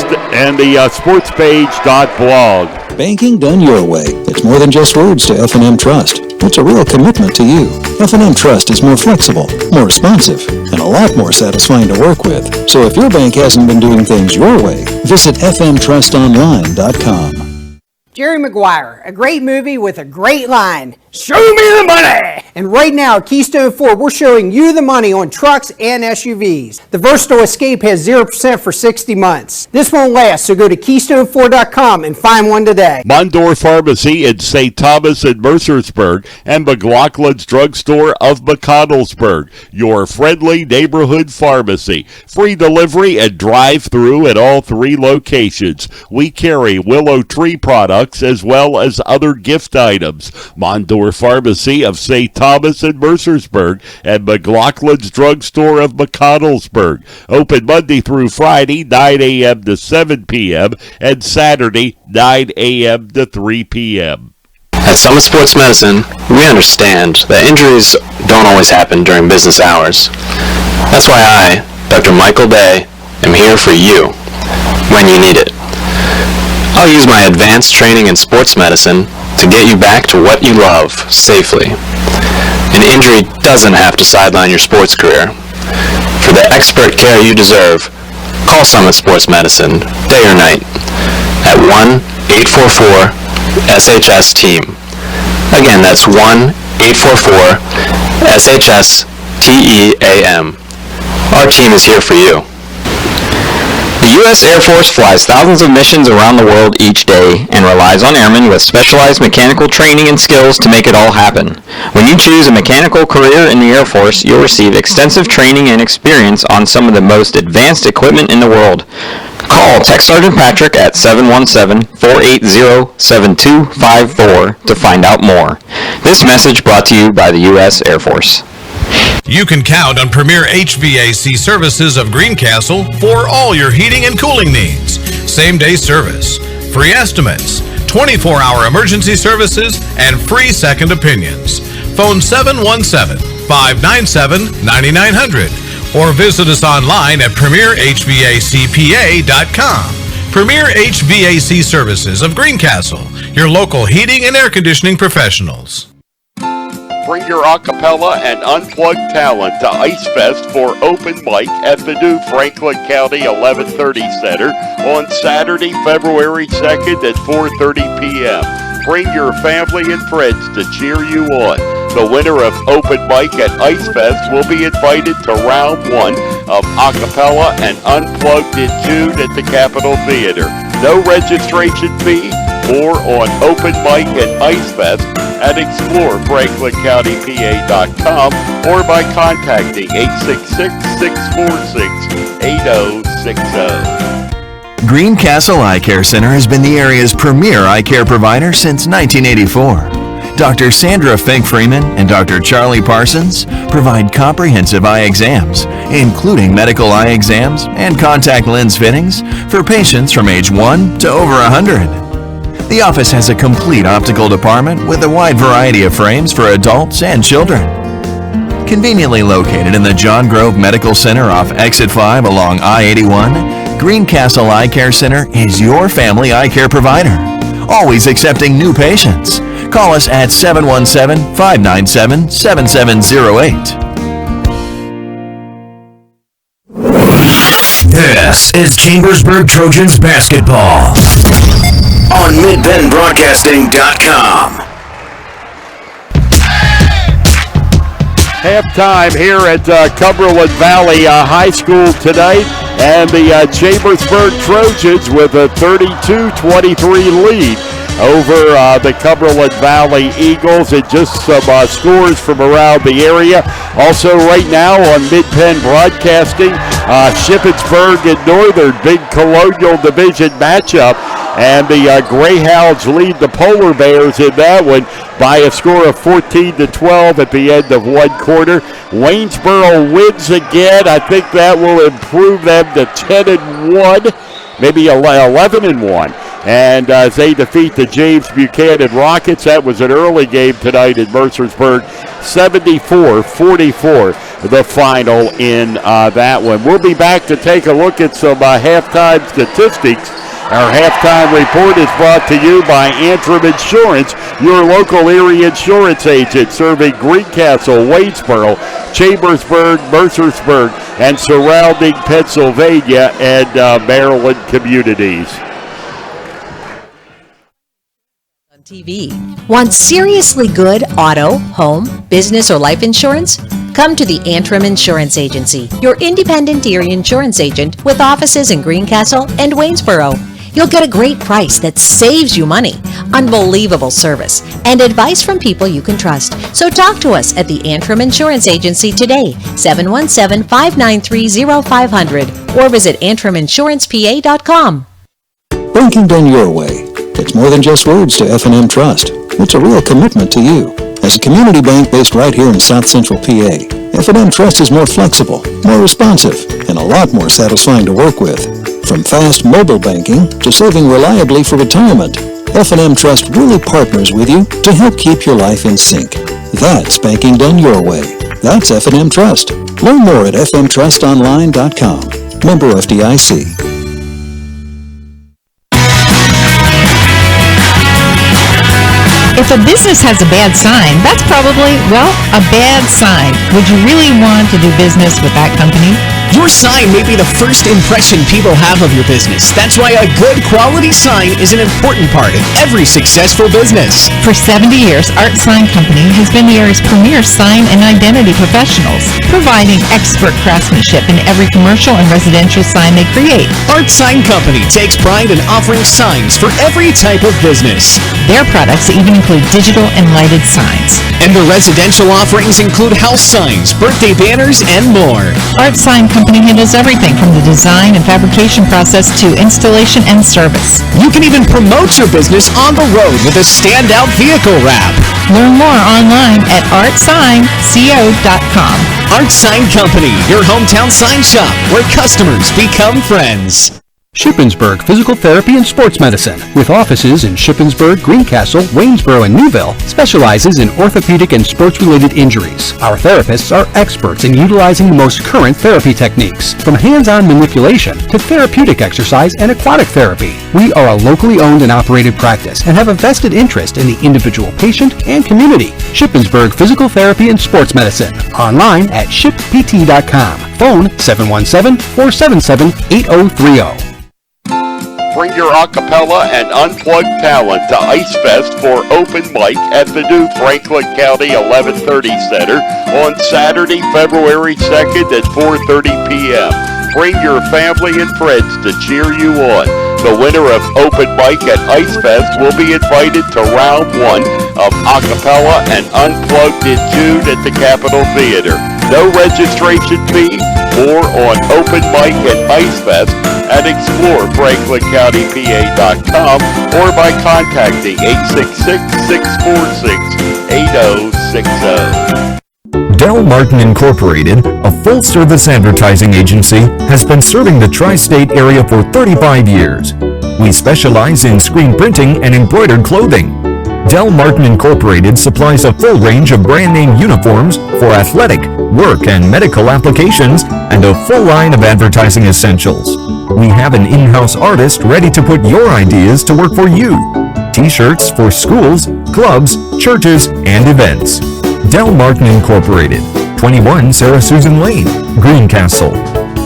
sportspage.blog. Banking done your way. It's more than just words to F&M Trust. It's a real commitment to you. F&M Trust is more flexible, more responsive, and a lot more satisfying to work with. So if your bank hasn't been doing things your way, visit fmtrustonline.com. Jerry Maguire, a great movie with a great line. Show me the money! And right now at Keystone Ford, we're showing you the money on trucks and SUVs. The Versatile Escape has 0% for 60 months. This won't last, so go to KeystoneFord.com and find one today. Mondor Pharmacy in St. Thomas and Mercersburg and McLaughlin's Drugstore of McConnellsburg, your friendly neighborhood pharmacy. Free delivery and drive-through at all 3 locations. We carry Willow Tree products as well as other gift items. Mondor Pharmacy of St. Thomas and Mercersburg and McLaughlin's Drugstore of McConnellsburg. Open Monday through Friday, 9 a.m. to 7 p.m. and Saturday, 9 a.m. to 3 p.m. At Summit Sports Medicine, we understand that injuries don't always happen during business hours. That's why I, Dr. Michael Day, am here for you when you need it. I'll use my advanced training in sports medicine to get you back to what you love safely. An injury doesn't have to sideline your sports career. For the expert care you deserve, call Summit Sports Medicine day or night at 1-844-SHS-TEAM. Again, that's 1-844-SHS-TEAM. Our team is here for you. The U.S. Air Force flies thousands of missions around the world each day and relies on airmen with specialized mechanical training and skills to make it all happen. When you choose a mechanical career in the Air Force, you'll receive extensive training and experience on some of the most advanced equipment in the world. Call Tech Sergeant Patrick at 717-480-7254 to find out more. This message brought to you by the U.S. Air Force. You can count on Premier HVAC Services of Greencastle for all your heating and cooling needs. Same-day service, free estimates, 24-hour emergency services, and free second opinions. Phone 717-597-9900 or visit us online at premierhvacpa.com. Premier HVAC Services of Greencastle, your local heating and air conditioning professionals. Bring your acapella and unplugged talent to Ice Fest for open mic at the new Franklin County 1130 Center on Saturday, February 2nd at 4:30 p.m. Bring your family and friends to cheer you on. The winner of open mic at Ice Fest will be invited to round 1 of acapella and unplugged in June at the Capitol Theater. No registration fee. More on open mic at Ice Fest at explorefranklincountypa.com or by contacting 866-646-8060. Greencastle Eye Care Center has been the area's premier eye care provider since 1984. Dr. Sandra Fink-Freeman and Dr. Charlie Parsons provide comprehensive eye exams, including medical eye exams and contact lens fittings for patients from age 1 to over 100. The office has a complete optical department with a wide variety of frames for adults and children. Conveniently located in the John Grove Medical Center off Exit 5 along I-81, Greencastle Eye Care Center is your family eye care provider, always accepting new patients. Call us at 717-597-7708. This is Chambersburg Trojans basketball on MidBendBroadcasting.com. Halftime here at Cumberland Valley High School tonight, and the Chambersburg Trojans with a 32-23 lead over the Cumberland Valley Eagles, and just some scores from around the area. Also right now on Mid-Penn Broadcasting, Shippensburg and Northern, big Colonial Division matchup, and the Greyhounds lead the Polar Bears in that one by a score of 14-12 at the end of one quarter. Waynesboro wins again. I think that will improve them to 10-1, maybe 11-1. And as they defeat the James Buchanan Rockets, that was an early game tonight in Mercersburg, 74-44, the final in that one. We'll be back to take a look at some halftime statistics. Our halftime report is brought to you by Antrim Insurance, your local area insurance agent, serving Greencastle, Waynesboro, Chambersburg, Mercersburg, and surrounding Pennsylvania and Maryland communities. TV. Want seriously good auto, home, business, or life insurance? Come to the Antrim Insurance Agency, your independent area insurance agent with offices in Greencastle and Waynesboro. You'll get a great price that saves you money, unbelievable service, and advice from people you can trust. So talk to us at the Antrim Insurance Agency today, 717-593-0500, or visit antriminsurancepa.com. Banking done your way. It's more than just words to F&M Trust. It's a real commitment to you. As a community bank based right here in South Central PA, F&M Trust is more flexible, more responsive, and a lot more satisfying to work with. From fast mobile banking to saving reliably for retirement, F&M Trust really partners with you to help keep your life in sync. That's banking done your way. That's F&M Trust. Learn more at fmtrustonline.com. Member FDIC. If a business has a bad sign, that's probably, well, a bad sign. Would you really want to do business with that company? Your sign may be the first impression people have of your business. That's why a good quality sign is an important part of every successful business. For 70 years, Art Sign Company has been the area's premier sign and identity professionals, providing expert craftsmanship in every commercial and residential sign they create. Art Sign Company takes pride in offering signs for every type of business. Their products even include digital and lighted signs. And the residential offerings include house signs, birthday banners, and more. Art Sign Company handles everything from the design and fabrication process to installation and service. You can even promote your business on the road with a standout vehicle wrap. Learn more online at artsignco.com. Art Sign Company, your hometown sign shop where customers become friends. Shippensburg Physical Therapy and Sports Medicine, with offices in Shippensburg, Greencastle, Waynesboro, and Newville, specializes in orthopedic and sports-related injuries. Our therapists are experts in utilizing the most current therapy techniques, from hands-on manipulation to therapeutic exercise and aquatic therapy. We are a locally owned and operated practice and have a vested interest in the individual patient and community. Shippensburg Physical Therapy and Sports Medicine, online at shippt.com. Phone 717-477-8030. Bring your acapella and unplugged talent to Ice Fest for open mic at the new Franklin County 1130 Center on Saturday, February 2nd at 4:30 p.m. Bring your family and friends to cheer you on. The winner of open mic at Ice Fest will be invited to round one of acapella and unplugged in June at the Capitol Theater. No registration fee. More on open mic at Ice Fest and explore FranklinCountyPA.com or by contacting 866-646-8060. Del Martin Incorporated, a full-service advertising agency, has been serving the tri-state area for 35 years. We specialize in screen printing and embroidered clothing. Del Martin Incorporated supplies a full range of brand-name uniforms for athletic, work, and medical applications, and a full line of advertising essentials. We have an in-house artist ready to put your ideas to work for you. T-shirts for schools, clubs, churches, and events. Del Martin Incorporated, 21 Sarah Susan Lane, Greencastle.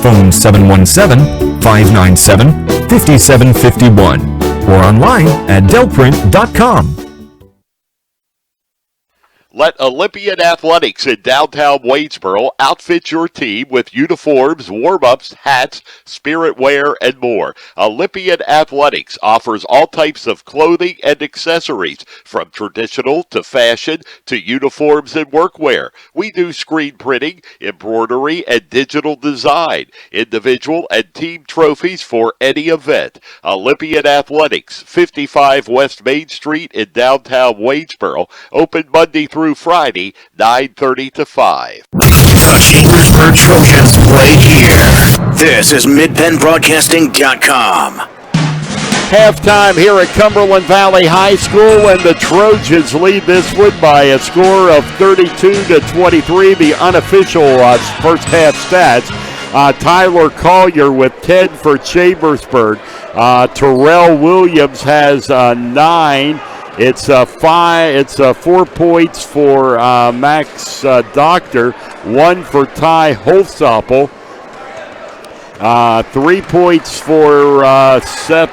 Phone 717-597-5751 or online at delprint.com. Let Olympian Athletics in downtown Waynesboro outfit your team with uniforms, warm-ups, hats, spirit wear, and more. Olympian Athletics offers all types of clothing and accessories, from traditional to fashion to uniforms and workwear. We do screen printing, embroidery, and digital design, individual and team trophies for any event. Olympian Athletics, 55 West Main Street in downtown Waynesboro, open Monday through Friday, 9:30 to 5. The Chambersburg Trojans play here. This is MidPennBroadcasting.com. Halftime here at Cumberland Valley High School, and the Trojans lead this one by a score of 32-23. The unofficial first half stats. Tyler Collier with 10 for Chambersburg. Terrell Williams has 9. It's 4 points for Max Doctor, 1 for Ty Holzapfel, 3 points for Seth,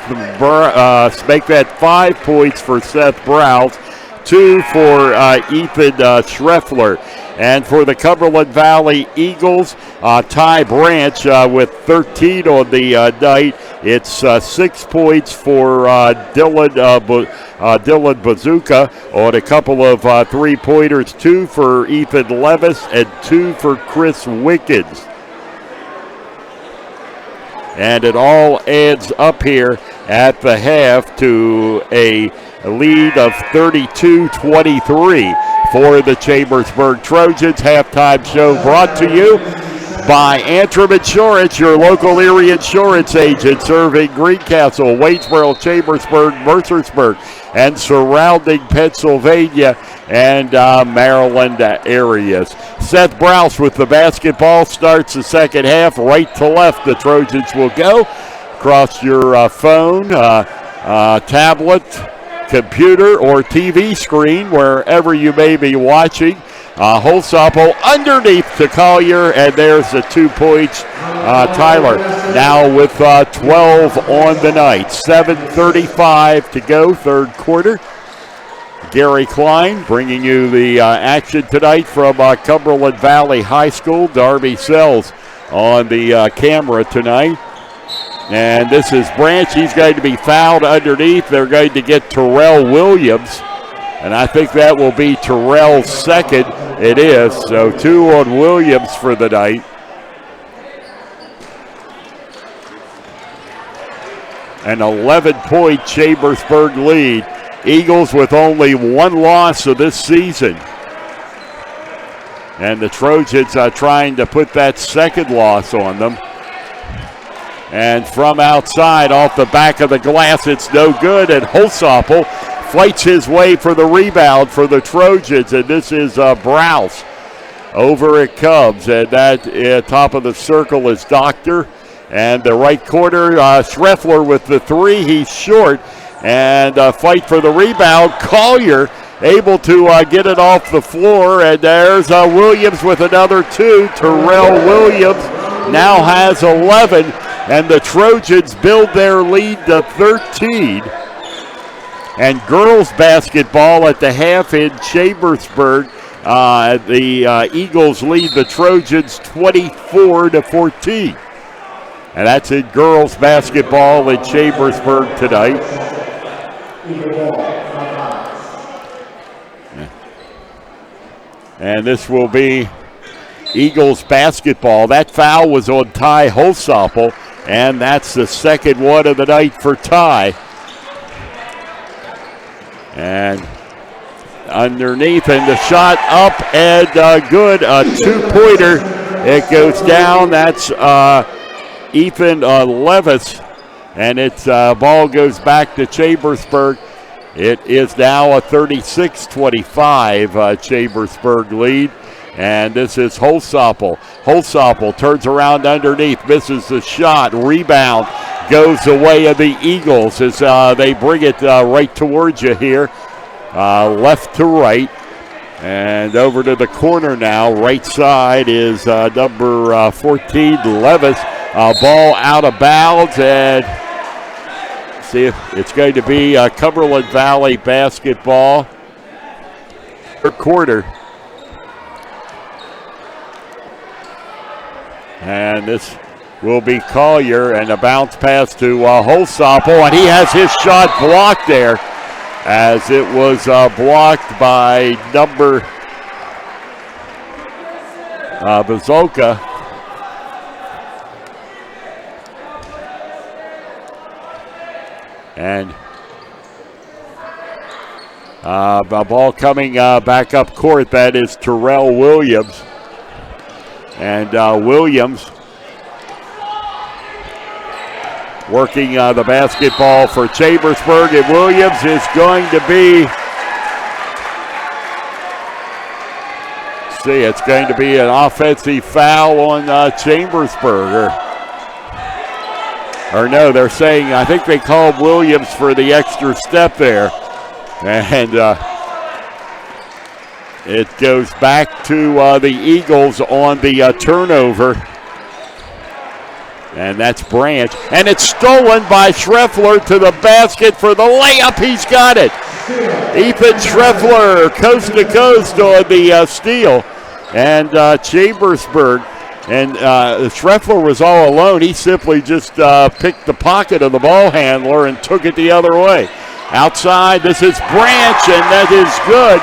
make that 5 points for Seth Browse, 2 for Ethan Schreffler. And for the Cumberland Valley Eagles, Ty Branch with 13 on the night. It's 6 points for Dylan Bazooka on a couple of three-pointers, 2 for Ethan Levis and 2 for Chris Wickens. And it all adds up here at the half to a lead of 32-23 for the Chambersburg Trojans. Halftime show brought to you by Antrim Insurance, your local area insurance agent serving Greencastle, Waynesboro, Chambersburg, Mercersburg, and surrounding Pennsylvania and Maryland areas. Seth Browse with the basketball starts the second half. Right to left, the Trojans will go. Across your phone, tablet, computer, or TV screen, wherever you may be watching. Holzapfel underneath to Collier, and there's the 2 points. Tyler now with 12 on the night. 7:35 to go, third quarter. Gary Klein bringing you the action tonight from Cumberland Valley High School. Darby Sells on the camera tonight. And this is Branch. He's going to be fouled underneath. They're going to get Terrell Williams. And I think that will be Terrell's second. It is. So 2 on Williams for the night. An 11-point Chambersburg lead. Eagles with only 1 loss of this season. And the Trojans are trying to put that second loss on them. And from outside, off the back of the glass, it's no good. And Holzapfel fights his way for the rebound for the Trojans. And this is Browse. Over it comes. And that top of the circle is Doctor. And the right corner, Schreffler with the 3. He's short. And fight for the rebound. Collier able to get it off the floor. And there's Williams with another 2. Terrell Williams now has 11. And the Trojans build their lead to 13. And girls basketball at the half in Chambersburg. The Eagles lead the Trojans 24-14. And that's in girls basketball in Chambersburg tonight. And this will be Eagles basketball. That foul was on Ty Holzapfel. And that's the second one of the night for Ty. And underneath, and the shot up and good. A two-pointer. It goes down. That's Ethan Levis. And its ball goes back to Chambersburg. It is now a 36-25 Chambersburg lead. And this is Holsopple. Holsopple turns around underneath, misses the shot. Rebound goes the way of the Eagles as they bring it right towards you here. Left to right. And over to the corner now. Right side is number 14, Levis. Ball out of bounds, and see if it's going to be Cumberland Valley basketball. Third quarter. And this will be Collier, and a bounce pass to Holsopple, and he has his shot blocked there as it was blocked by number Bazooka. And the ball coming back up court, that is Terrell Williams. And Williams working the basketball for Chambersburg, and Williams is going to be, it's going to be an offensive foul on Chambersburg. Or no, they're saying, I think they called Williams for the extra step there. And it goes back to the Eagles on the turnover. And that's Branch. And it's stolen by Schreffler to the basket for the layup. He's got it. Ethan Schreffler, coast to coast on the steal. And Chambersburg. And Schreffler was all alone. He simply just picked the pocket of the ball handler and took it the other way. Outside, this is Branch, and that is good.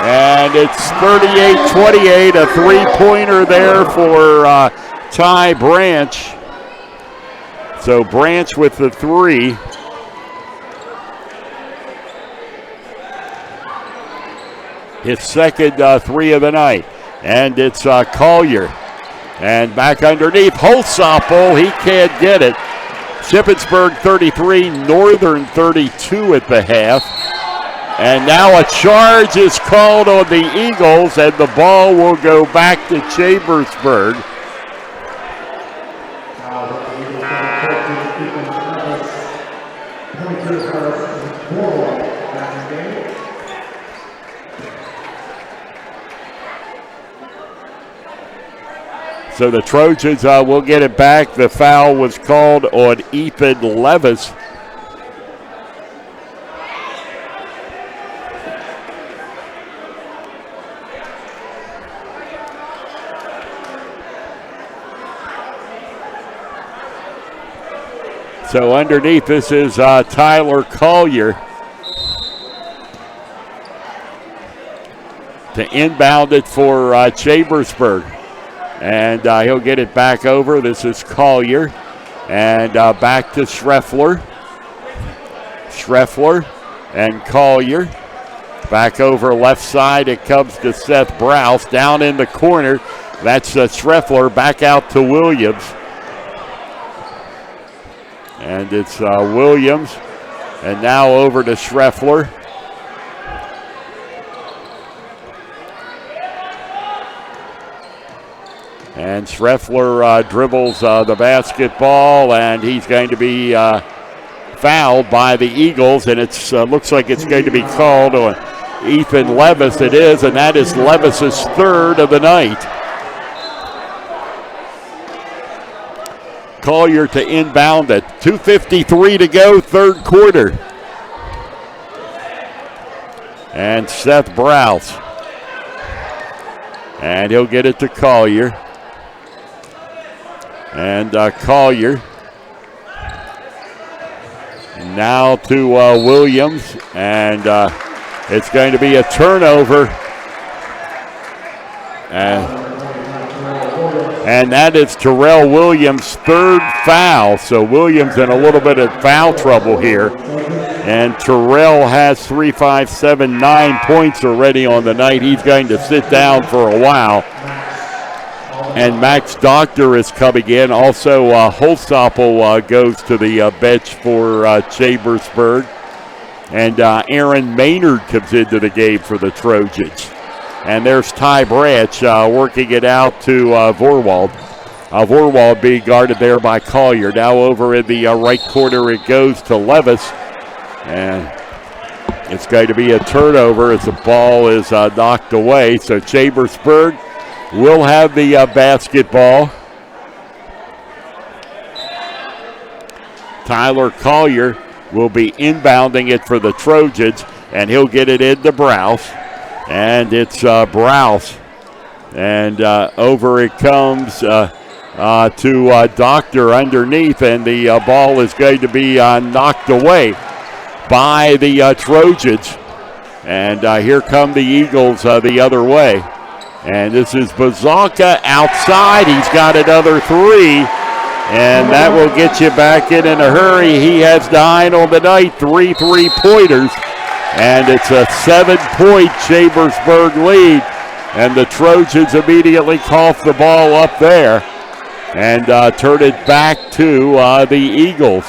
And it's 38-28, a three-pointer there for Ty Branch. So Branch with the three. His second three of the night. And it's Collier. And back underneath, Holsopple, he can't get it. Shippensburg 33, Northern 32 at the half. And now a charge is called on the Eagles, and the ball will go back to Chambersburg. So the Trojans will get it back. The foul was called on Ethan Levis. So underneath, this is Tyler Collier to inbound it for Chambersburg. And he'll get it back over. This is Collier. And back to Schreffler. Schreffler and Collier. Back over left side. It comes to Seth Browse. Down in the corner. That's Schreffler. Back out to Williams. And it's Williams. And now over to Schreffler. And Schreffler dribbles the basketball, and he's going to be fouled by the Eagles, and it looks like it's going to be called on Ethan Levis. It is, and that is Levis's third of the night. Collier to inbound it. 2:53 to go, third quarter. And Seth Browse. And he'll get it to Collier. And Collier. Now to Williams. And it's going to be a turnover. And And that is Terrell Williams' third foul. So Williams in a little bit of foul trouble here. And Terrell has 3, 5, 7, 9 points already on the night. He's going to sit down for a while. And Max Doctor is coming in. Also, Holstoppel goes to the bench for Chambersburg. And Aaron Maynard comes into the game for the Trojans. And there's Ty Branch working it out to Vorwald. Vorwald being guarded there by Collier. Now over in the right corner it goes to Levis. And it's going to be a turnover as the ball is knocked away. So Chambersburg will have the basketball. Tyler Collier will be inbounding it for the Trojans, and he'll get it into Browse. And it's Browse. And over it comes to Doctor underneath, and the ball is going to be knocked away by the Trojans. And here come the Eagles the other way. And this is Bazalka outside. He's got another three. And that will get you back in a hurry. He has 9 on the night, 3 3-pointers. And it's a 7-point Chambersburg lead. And the Trojans immediately cough the ball up there and turn it back to the Eagles.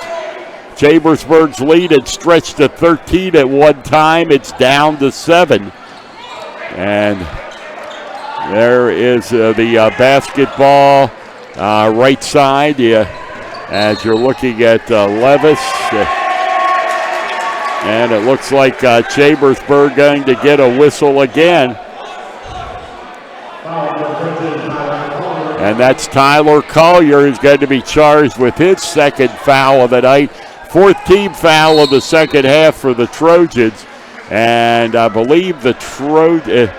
Chambersburg's lead had stretched to 13 at one time. It's down to 7. And there is the basketball right side as you're looking at Levis. And it looks like Chambersburg going to get a whistle again. And that's Tyler Collier, who's going to be charged with his second foul of the night. 4th team foul of the second half for the Trojans. And I believe the Trojans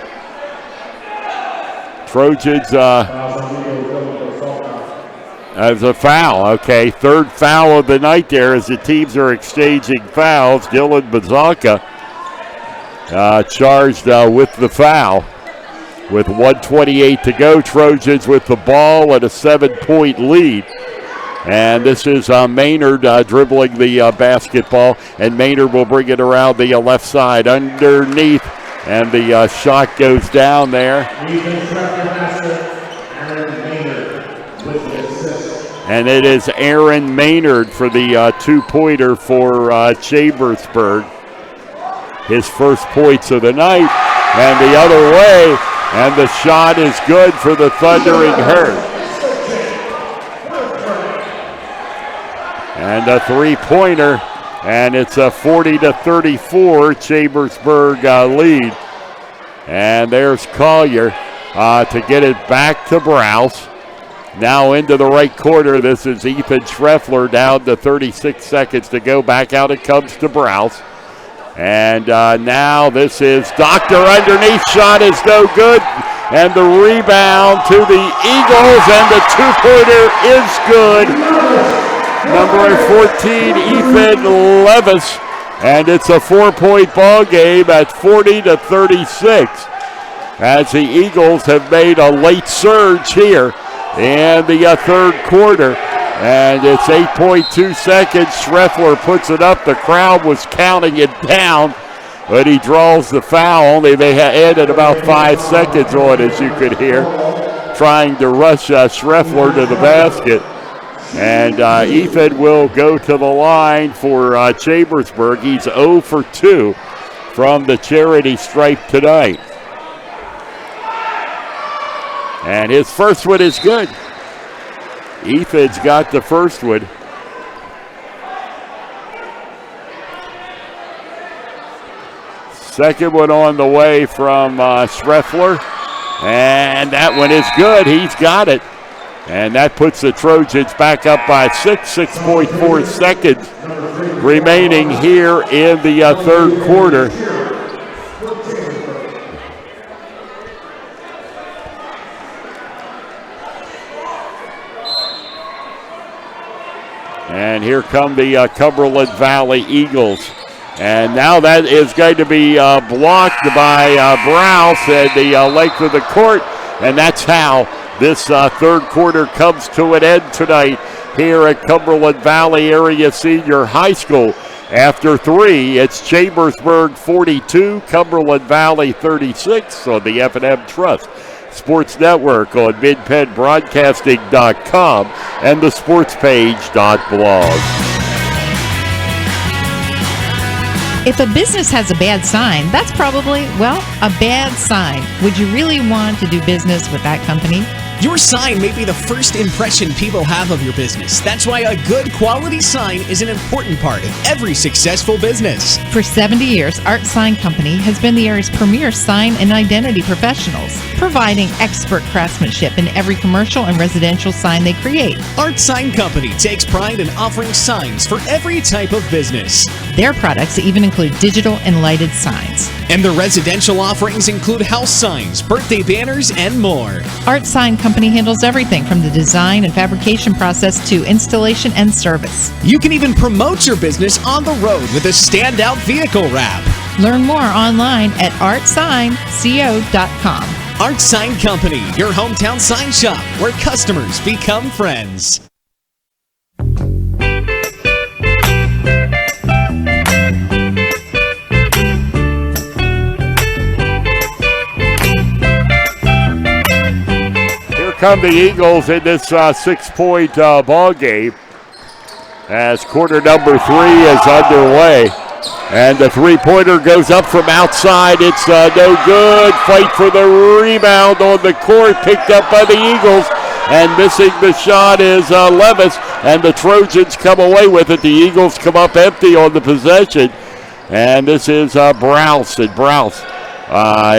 has a foul. Okay, 3rd foul of the night there as the teams are exchanging fouls. Dylan Bazalka charged with the foul. With 1:28 to go, Trojans with the ball and a 7-point lead. And this is Maynard dribbling the basketball, and Maynard will bring it around the left side underneath, and the shot goes down there. And it is Aaron Maynard for the 2-pointer for Chambersburg. His first points of the night, and the other way, and the shot is good for the Thundering Herd. And a 3-pointer, and it's a 40-34 Chambersburg lead. And there's Collier to get it back to Browse. Now into the right corner, this is Ethan Schreffler down to 36 seconds to go. Back out it comes to Browse. And now this is Doctor underneath, shot is no good. And the rebound to the Eagles, and the 2-pointer is good. Number 14, Ethan Levis. And it's a 4-point ball game at 40-36. As the Eagles have made a late surge here in the third quarter. And it's 8.2 seconds. Schreffler puts it up. The crowd was counting it down, but he draws the foul. Only they added about 5 seconds on, as you could hear, trying to rush Schreffler to the basket. And Ethan will go to the line for Chambersburg. He's 0 for 2 from the charity stripe tonight. And his first one is good. Ethan's got the first one. Second one on the way from Schreffler. And that one is good. He's got it. And that puts the Trojans back up by 6.4 seconds remaining here in the third quarter. And here come the Cumberland Valley Eagles. And now that is going to be blocked by Browse at the length of the court. And that's how This third quarter comes to an end tonight here at Cumberland Valley Area Senior High School. After 3, it's Chambersburg 42, Cumberland Valley 36 on the F&M Trust Sports Network on midpennbroadcasting.com and the sportspage.blog. If a business has a bad sign, that's probably, well, a bad sign. Would you really want to do business with that company? Your sign may be the first impression people have of your business. That's why a good quality sign is an important part of every successful business. For 70 years, Art Sign Company has been the area's premier sign and identity professionals, providing expert craftsmanship in every commercial and residential sign they create. Art Sign Company takes pride in offering signs for every type of business. Their products even include digital and lighted signs. And the residential offerings include house signs, birthday banners, and more. Art Sign Company handles everything from the design and fabrication process to installation and service. You can even promote your business on the road with a standout vehicle wrap. Learn more online at artsignco.com. Art Sign Company, your hometown sign shop where customers become friends. Come the Eagles in this 6-point ball game as quarter number 3 is underway. And the three-pointer goes up from outside. It's no good. Fight for the rebound on the court, picked up by the Eagles. And missing the shot is Levis, and the Trojans come away with it. The Eagles come up empty on the possession. And this is Browse, and Browse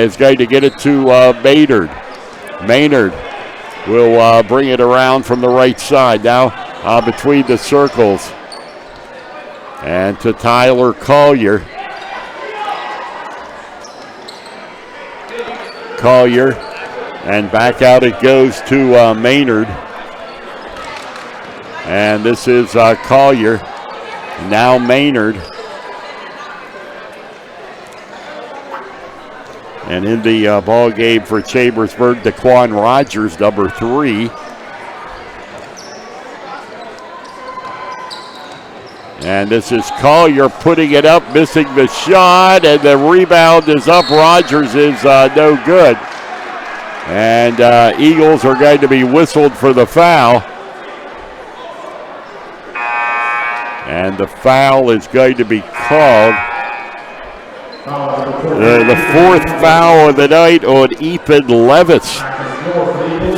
is going to get it to Maynard. Maynard will bring it around from the right side. Now between the circles. And to Tyler Collier. Collier. And back out it goes to Maynard. And this is Collier. Now Maynard. And in the ball game for Chambersburg, Daquan Rogers, number 3. And this is Collier putting it up, missing the shot, and the rebound is up. Rogers is no good. And Eagles are going to be whistled for the foul. And the foul is going to be called. The 4th foul of the night on Ethan Levis.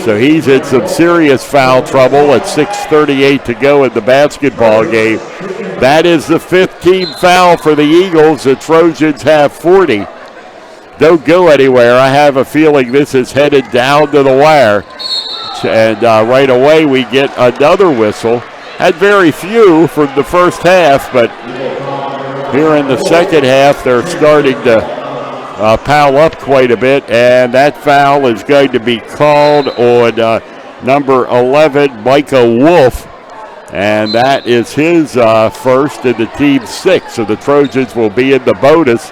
So he's in some serious foul trouble at 6:38 to go in the basketball game. That is the 5th team foul for the Eagles. The Trojans have 40. Don't go anywhere. I have a feeling this is headed down to the wire. And right away we get another whistle. Had very few from the first half, but here in the second half, they're starting to pile up quite a bit, and that foul is going to be called on number 11, Micah Wolf, and that is his first in the team's 6th, so the Trojans will be in the bonus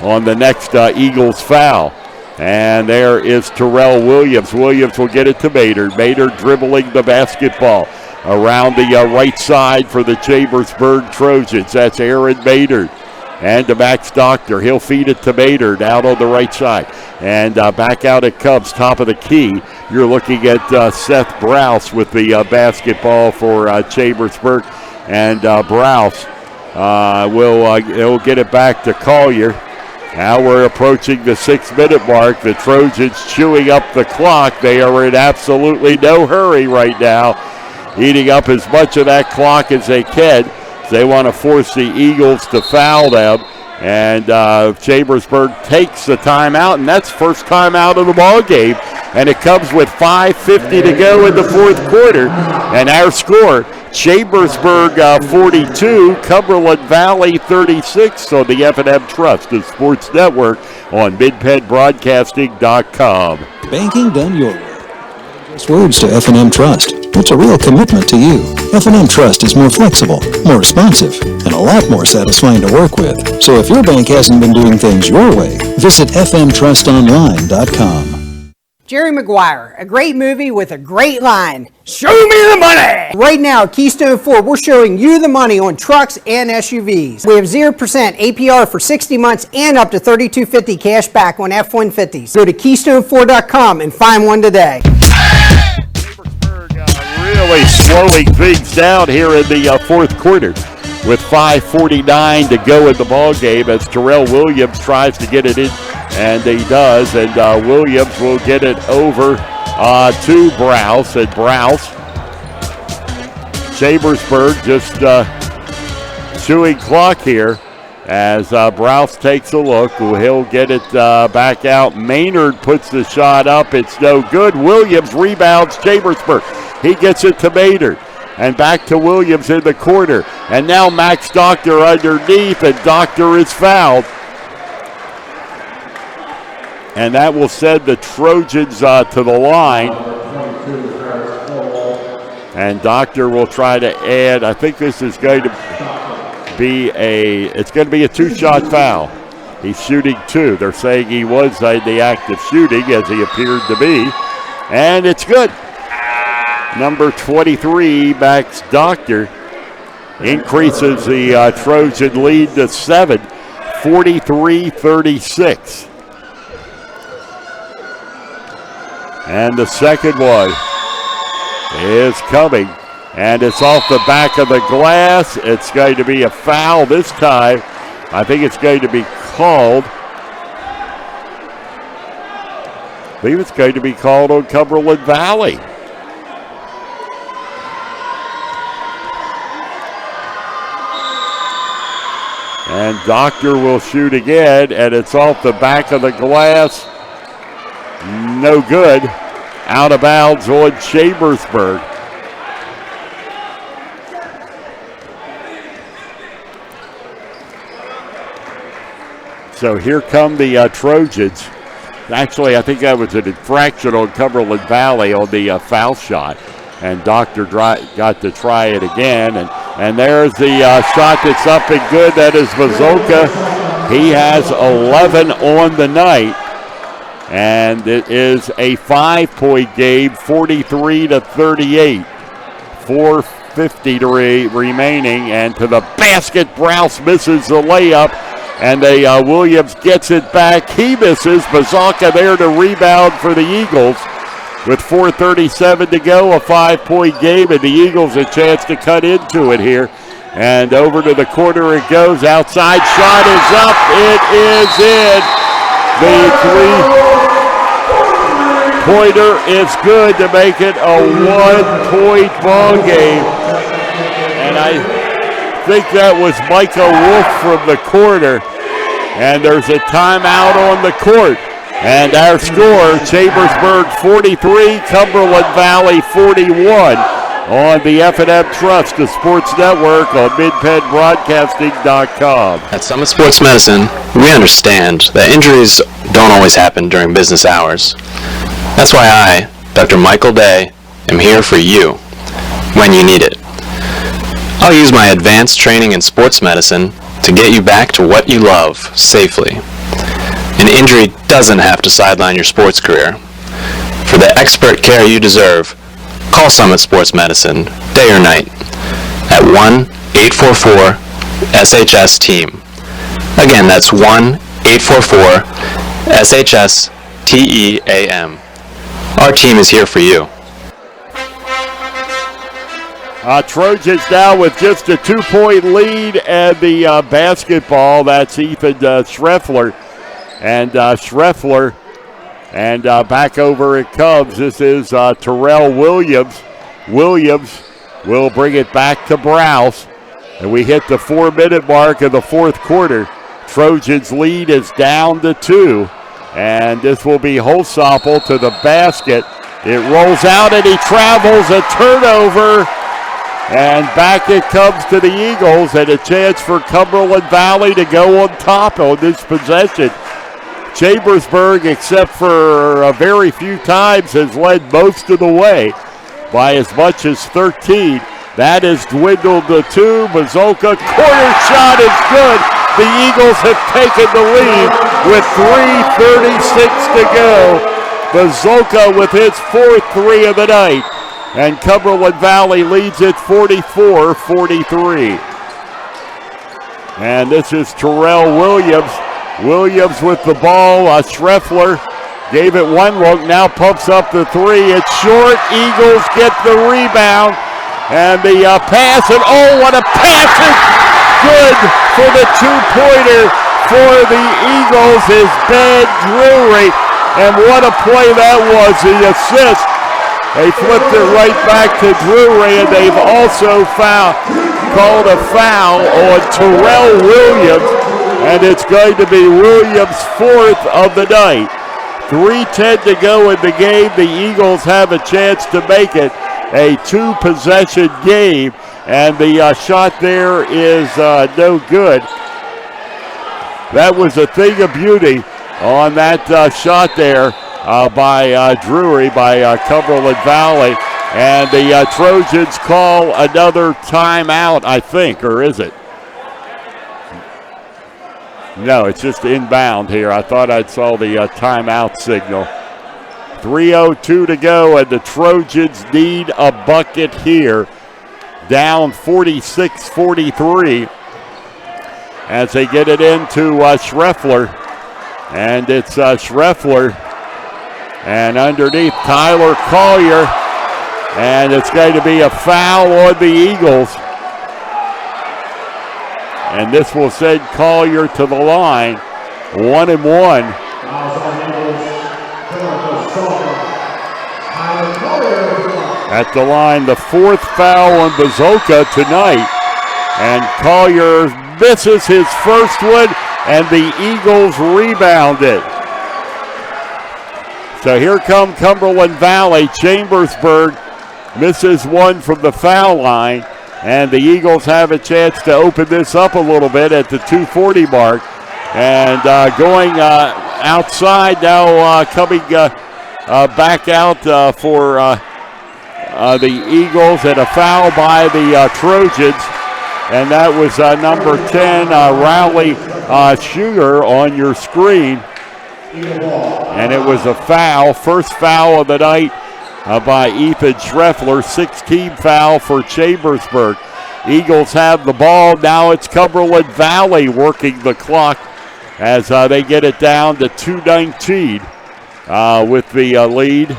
on the next Eagles foul. And there is Terrell Williams. Williams will get it to Maynard. Maynard dribbling the basketball around the right side for the Chambersburg Trojans. That's Aaron Maynard. And to Max Doctor. He'll feed it to Maynard out on the right side. And back out it comes, top of the key. You're looking at Seth Browse with the basketball for Chambersburg. And Browse will get it back to Collier. Now we're approaching the 6-minute mark. The Trojans chewing up the clock. They are in absolutely no hurry right now, eating up as much of that clock as they can. They want to force the Eagles to foul them. And Chambersburg takes the timeout, and that's first timeout of the ball game. And it comes with 5:50 to go in the 4th quarter. And our score, Chambersburg 42, Cumberland Valley 36 on the F&M Trust, the Sports Network on midpennbroadcasting.com. Banking done your way. Just words to F&M Trust. It's a real commitment to you. F&M Trust is more flexible, more responsive, and a lot more satisfying to work with. So if your bank hasn't been doing things your way, visit fmtrustonline.com. Jerry Maguire, a great movie with a great line. Show me the money! Right now at Keystone Ford, we're showing you the money on trucks and SUVs. We have 0% APR for 60 months and up to $3,250 cash back on F-150s. Go to KeystoneFord.com and find one today. Chambersburg really slowing things down here in the fourth quarter with 5:49 to go in the ball game as Terrell Williams tries to get it in, and he does, and Williams will get it over to Browse, and Browse, Chambersburg just chewing clock here as Browse takes a look. He'll get it back out. Maynard puts the shot up. It's no good. Williams rebounds Chambersburg. He gets it to Maynard. And back to Williams in the corner. And now Max Doctor underneath, and Doctor is fouled. And that will send the Trojans to the line. And Doctor will try to add, I think this is going to be it's going to be a two-shot foul. He's shooting two. They're saying he was in the act of shooting, as he appeared to be. And it's good. Number 23, Max Doctor, increases the Trojan lead to 7, 43-36. And the second one is coming, and it's off the back of the glass. It's going to be a foul this time. I think it's going to be called. I believe it's going to be called on Cumberland Valley. And Doctor will shoot again, and it's off the back of the glass. No good. Out of bounds on Chambersburg. So here come the Trojans. Actually, I think that was an infraction on Cumberland Valley on the foul shot. And Doctor got to try it again. And there's the shot that's up and good. That is Mazolka. He has 11 on the night. And it is a 5-point game, 43-38. 4:50 remaining. And to the basket, Browse misses the layup. And Williams gets it back. He misses. Mazolka there to rebound for the Eagles. With 4:37 to go, a 5-point game, and the Eagles a chance to cut into it here. And over to the corner it goes. Outside shot is up. It is in. The three-pointer is good to make it a 1-point ball game. And I think that was Micah Wolf from the corner. And there's a timeout on the court. And our score, Chambersburg 43, Cumberland Valley 41 on the F&M Trust, the Sports Network on MidPennBroadcasting.com. At Summit Sports Medicine, we understand that injuries don't always happen during business hours. That's why I, Dr. Michael Day, am here for you when you need it. I'll use my advanced training in sports medicine to get you back to what you love safely. An injury doesn't have to sideline your sports career. For the expert care you deserve, call Summit Sports Medicine, day or night, at 1-844-SHS-TEAM. Again, that's 1-844-SHS-TEAM. Our team is here for you. Trojans now with just a 2-point lead, and the basketball, that's Ethan Schreffler. And Schreffler, and back over it comes. This is Terrell Williams. Williams will bring it back to Browse. And we hit the 4-minute mark of the fourth quarter. Trojans lead is down to 2. And this will be Holsopple to the basket. It rolls out and he travels, a turnover. And back it comes to the Eagles, and a chance for Cumberland Valley to go on top on this possession. Chambersburg, except for a very few times, has led most of the way by as much as 13. That has dwindled to 2. Mazolka, corner shot is good. The Eagles have taken the lead with 3:36 to go. Bazolka with his 4th three of the night. And Cumberland Valley leads it 44-43. And this is Terrell Williams. Williams with the ball. Schreffler gave it one look, now pumps up the three. It's short. Eagles get the rebound. And the pass, and oh, what a pass! It's good for the two-pointer for the Eagles is Ben Drury. And what a play that was, the assist. They flipped it right back to Drury, and they've also called a foul on Terrell Williams, and it's going to be Williams' 4th of the night. 3:10 to go in the game. The Eagles have a chance to make it a 2-possession game, and the shot there is no good. That was a thing of beauty on that shot there by Drury, by Cumberland Valley. And the Trojans call another timeout, I think, or is it? No, it's just inbound here. I thought I saw the timeout signal. 3:02 to go, and the Trojans need a bucket here. Down 46-43 as they get it into Schreffler. And it's Schreffler. And underneath, Tyler Collier. And it's going to be a foul on the Eagles. And this will send Collier to the line. 1-1. At the line, the 4th foul on Bazolka tonight. And Collier misses his first one, and the Eagles rebound it. So here come Cumberland Valley. Chambersburg misses one from the foul line, and the Eagles have a chance to open this up a little bit at the 2:40 mark. And going outside now, coming back out for the Eagles, and a foul by the Trojans. And that was number 10, Rowley Sugar on your screen. And it was a foul, first foul of the night by Ethan Schreffler, 16th foul for Chambersburg. Eagles have the ball. Now it's Cumberland Valley working the clock as they get it down to 2:19 with the lead.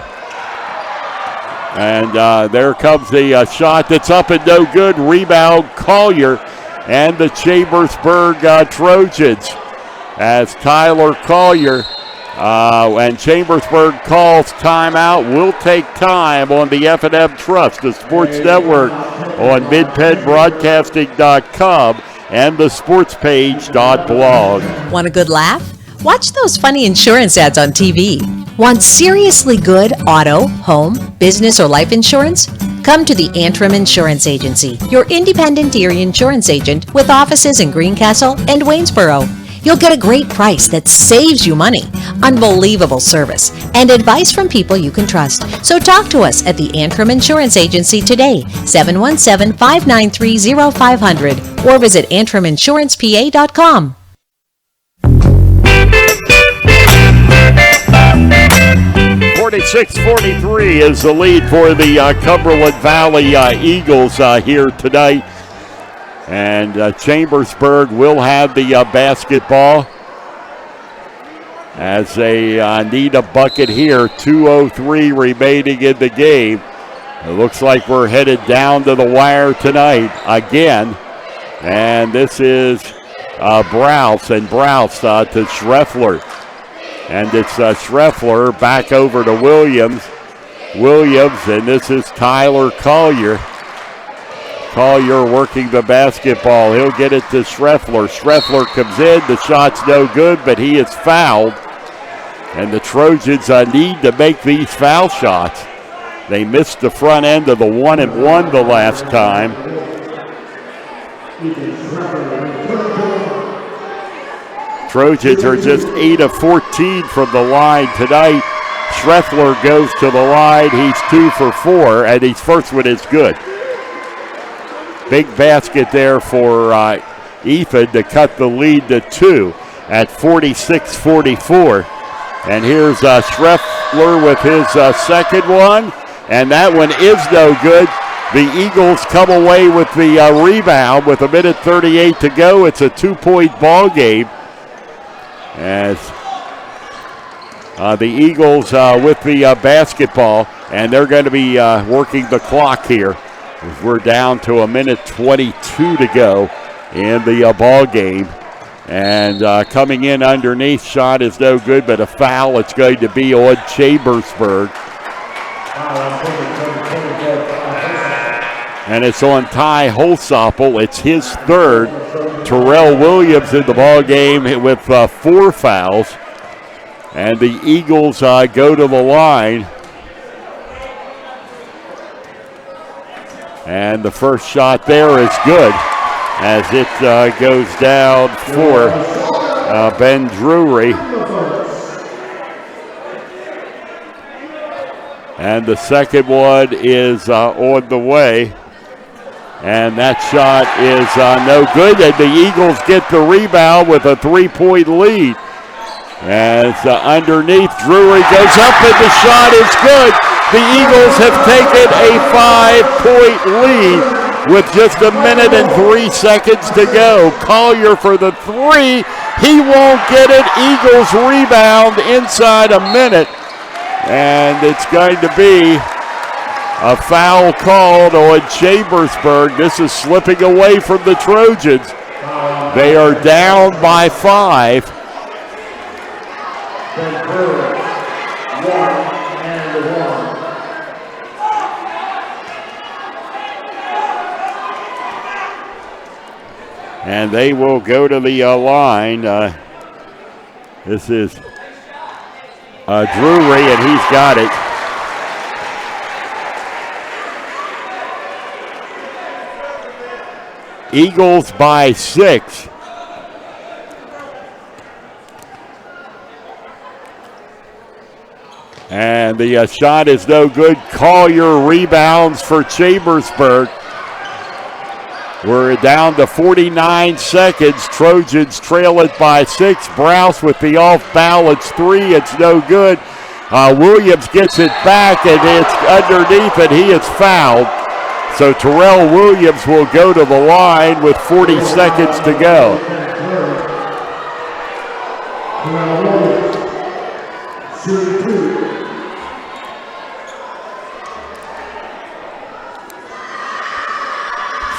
And there comes the shot that's up and no good. Rebound Collier and the Chambersburg Trojans as Tyler Collier and Chambersburg calls timeout. We'll take time on the F&M Trust, the Sports Network on midpennbroadcasting.com and the sportspage.blog. Want a good laugh? Watch those funny insurance ads on TV. Want seriously good auto, home, business, or life insurance? Come to the Antrim Insurance Agency, your independent area insurance agent with offices in Greencastle and Waynesboro. You'll get a great price that saves you money, unbelievable service, and advice from people you can trust. So talk to us at the Antrim Insurance Agency today, 717-593-0500, or visit AntrimInsurancePA.com. 46-43 is the lead for the Cumberland Valley Eagles here tonight. And Chambersburg will have the basketball as they need a bucket here. 2:03 remaining in the game. It looks like we're headed down to the wire tonight again. And this is Browse, and Browse to Schreffler. And it's Schreffler back over to Williams. And this is Tyler Collier. Collier working the basketball. He'll get it to Schreffler. Schreffler comes in. The shot's no good, but he is fouled. And the Trojans need to make these foul shots. They missed the front end of the 1-and-1 the last time. Trojans are just 8 of 14 from the line tonight. Schreffler goes to the line. He's 2 for 4, and his first one is good. Big basket there for Ethan to cut the lead to 2 at 46-44. And here's Schreffler with his second one. And that one is no good. The Eagles come away with the rebound with 1:38 to go. It's a 2-point ball game. As the Eagles with the basketball, and they're going to be working the clock here. We're down to 1:22 to go in the ball game. And coming in underneath, shot is no good, but a foul. It's going to be on Chambersburg. And it's on Ty Holsopple. It's his third. Terrell Williams in the ball game with 4 fouls. And the Eagles go to the line. And the first shot there is good as it goes down for Ben Drury. And the second one is on the way. And that shot is no good. And the Eagles get the rebound with a 3-point lead. As underneath, Drury goes up and the shot is good. The Eagles have taken a 5-point lead with just 1:03 to go. Collier for the 3. He won't get it. Eagles rebound inside a minute. And it's going to be a foul called on Chambersburg. This is slipping away from the Trojans. They are down by 5. And they will go to the line. This is Drury, and he's got it. Eagles by 6. And the shot is no good. Collier rebounds for Chambersburg. We're down to 49 seconds. Trojans trail it by 6. Browse with the off-balance 3. It's no good. Williams gets it back, and it's underneath, and he is fouled. So Terrell Williams will go to the line with 40 seconds to go.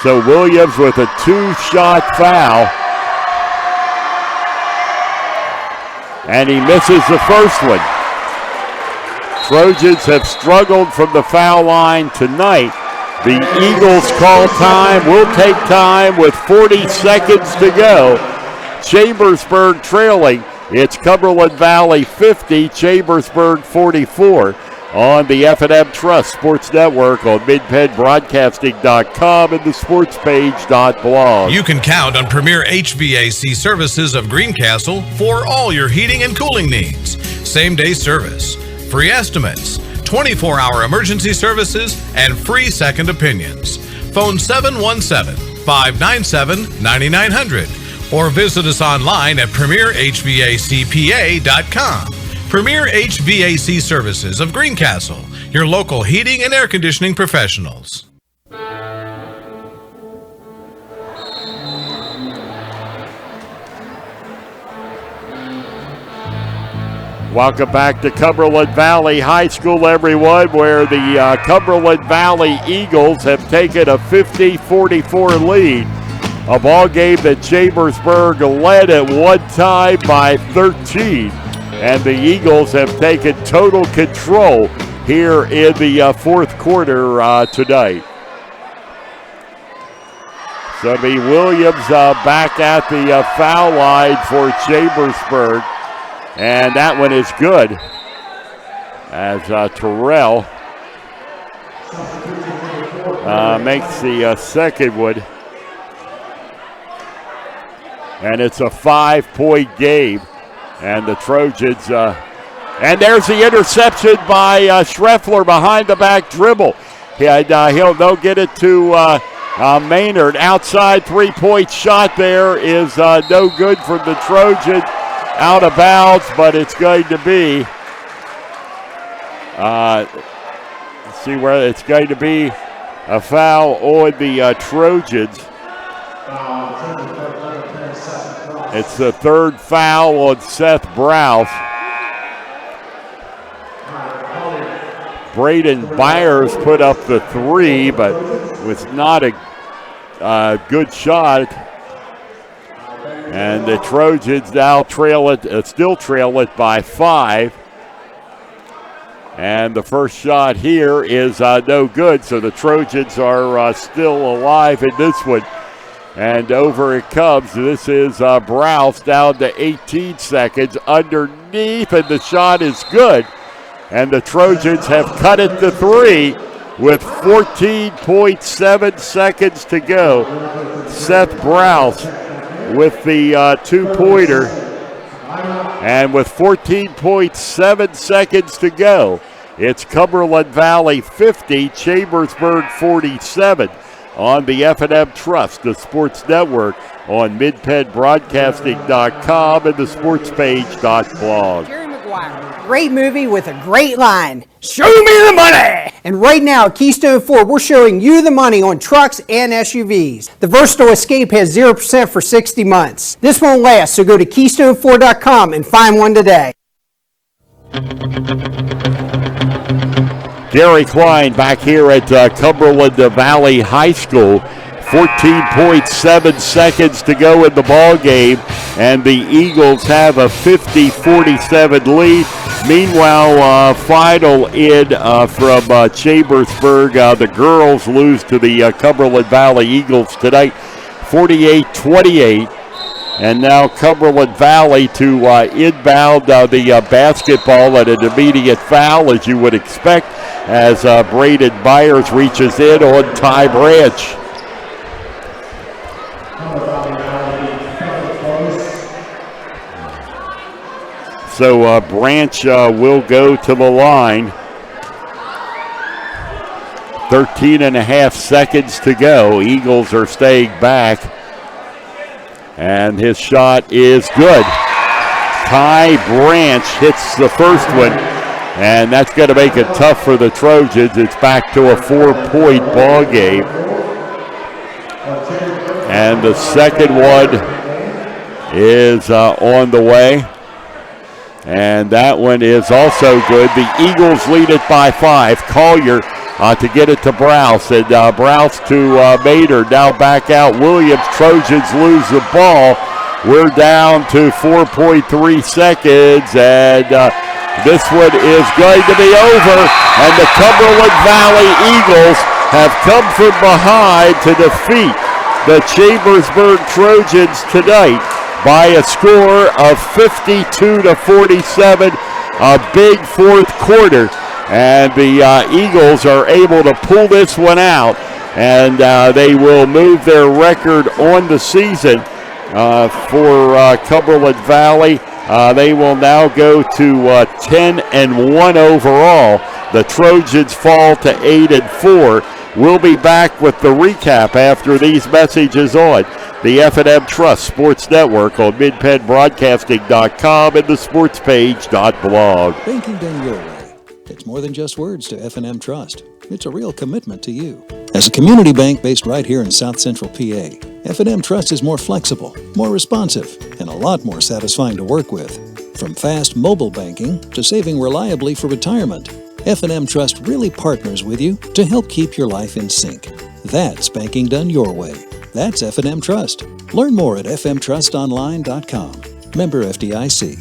So Williams with a 2-shot foul. And he misses the first one. Trojans have struggled from the foul line tonight. The Eagles call time. We'll take time with 40 seconds to go. Chambersburg trailing. It's Cumberland Valley 50, Chambersburg 44. On the F&M Trust Sports Network on MidPennBroadcasting.com and the SportsPage.blog. You can count on Premier HVAC Services of Greencastle for all your heating and cooling needs. Same-day service, free estimates, 24-hour emergency services, and free second opinions. Phone 717-597-9900 or visit us online at PremierHVACPA.com. Premier HVAC Services of Greencastle, your local heating and air conditioning professionals. Welcome back to Cumberland Valley High School, everyone, where the Cumberland Valley Eagles have taken a 50-44 lead. A ball game that Chambersburg led at one time by 13. And the Eagles have taken total control here in the fourth quarter tonight. So the Williams back at the foul line for Chambersburg. And that one is good as Terrell makes the second one. And it's a 5-point game. And the Trojans, and there's the interception by Schreffler behind the back dribble. They'll get it to Maynard. Outside 3-point shot there is no good from the Trojans. out of bounds, but it's going to be, see where it's going to be a foul on the Trojans. It's the third foul on Seth Browse. Braden Byers put up the three, but was not a good shot. And the Trojans now still trail it by 5. And the first shot here is no good, so the Trojans are still alive in this one. And over it comes. This is Browse down to 18 seconds underneath, and the shot is good. And the Trojans have cut it to 3 with 14.7 seconds to go. Seth Browse with the two-pointer. And with 14.7 seconds to go, it's Cumberland Valley 50, Chambersburg 47 on the F&M Trust, the Sports Network, on midpenbroadcasting.com and the sportspage.blog. Great movie with a great line. Show me the money! And right now at Keystone Ford, we're showing you the money on trucks and SUVs. The Versatile Escape has 0% for 60 months. This won't last, so go to KeystoneFord.com and find one today. Gary Klein back here at Cumberland Valley High School. 14.7 seconds to go in the ball game, and the Eagles have a 50-47 lead. Meanwhile, final in from Chambersburg. The girls lose to the Cumberland Valley Eagles tonight, 48-28. And now Cumberland Valley to inbound the basketball at an immediate foul, as you would expect, as Braden Byers reaches in on Ty Branch. So Branch will go to the line. 13 and a half seconds to go. Eagles are staying back. And his shot is good. Ty Branch hits the first one, and that's going to make it tough for the Trojans. It's back to a 4-point ball game. And the second one is on the way. And that one is also good. The Eagles lead it by 5. Collier to get it to Browse. And Browse to Maynard. Now back out Williams. Trojans lose the ball. We're down to 4.3 seconds. And this one is going to be over. And the Cumberland Valley Eagles have come from behind to defeat the Chambersburg Trojans tonight by a score of 52-47, a big fourth quarter. And the Eagles are able to pull this one out, and they will move their record on the season for Cumberland Valley. They will now go to 10-1 overall. The Trojans fall to 8-4. We'll be back with the recap after these messages on the F&M Trust Sports Network on midpenbroadcasting.com and the sportspage.blog. Banking done your way. It's more than just words to F&M Trust. It's a real commitment to you. As a community bank based right here in South Central PA, F&M Trust is more flexible, more responsive, and a lot more satisfying to work with. From fast mobile banking to saving reliably for retirement, F&M Trust really partners with you to help keep your life in sync. That's banking done your way. That's F&M Trust. Learn more at fmtrustonline.com. Member FDIC.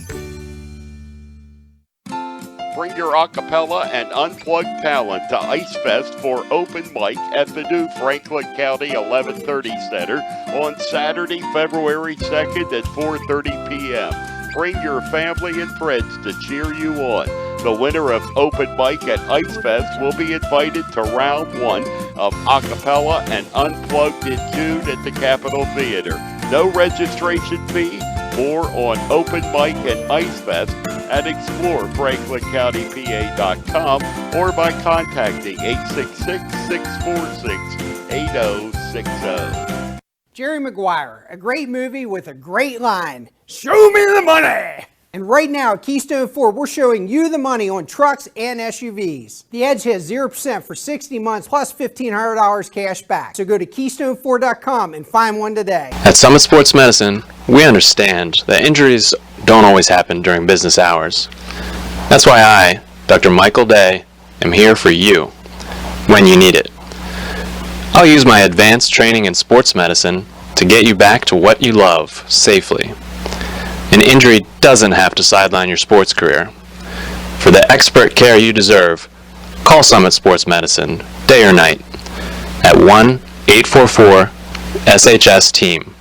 Bring your acapella and unplugged talent to Ice Fest for open mic at the new Franklin County 1130 Center on Saturday, February 2nd at 4:30 p.m. Bring your family and friends to cheer you on. The winner of Open Mic at Ice Fest will be invited to round 1 of Acapella and Unplugged in June at the Capitol Theater. No registration fee. More on Open Mic at Ice Fest at explorefranklincountypa.com or by contacting 866-646-8060. Jerry Maguire, a great movie with a great line. Show me the money! And right now at Keystone Ford, we're showing you the money on trucks and SUVs. The Edge has 0% for 60 months plus $1,500 cash back. So go to KeystoneFord.com and find one today. At Summit Sports Medicine, we understand that injuries don't always happen during business hours. That's why I, Dr. Michael Day, am here for you when you need it. I'll use my advanced training in sports medicine to get you back to what you love safely. An injury doesn't have to sideline your sports career. For the expert care you deserve, call Summit Sports Medicine, day or night, at 1-844-SHS-TEAM.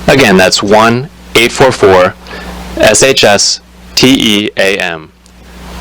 Again, that's 1-844-SHS-TEAM.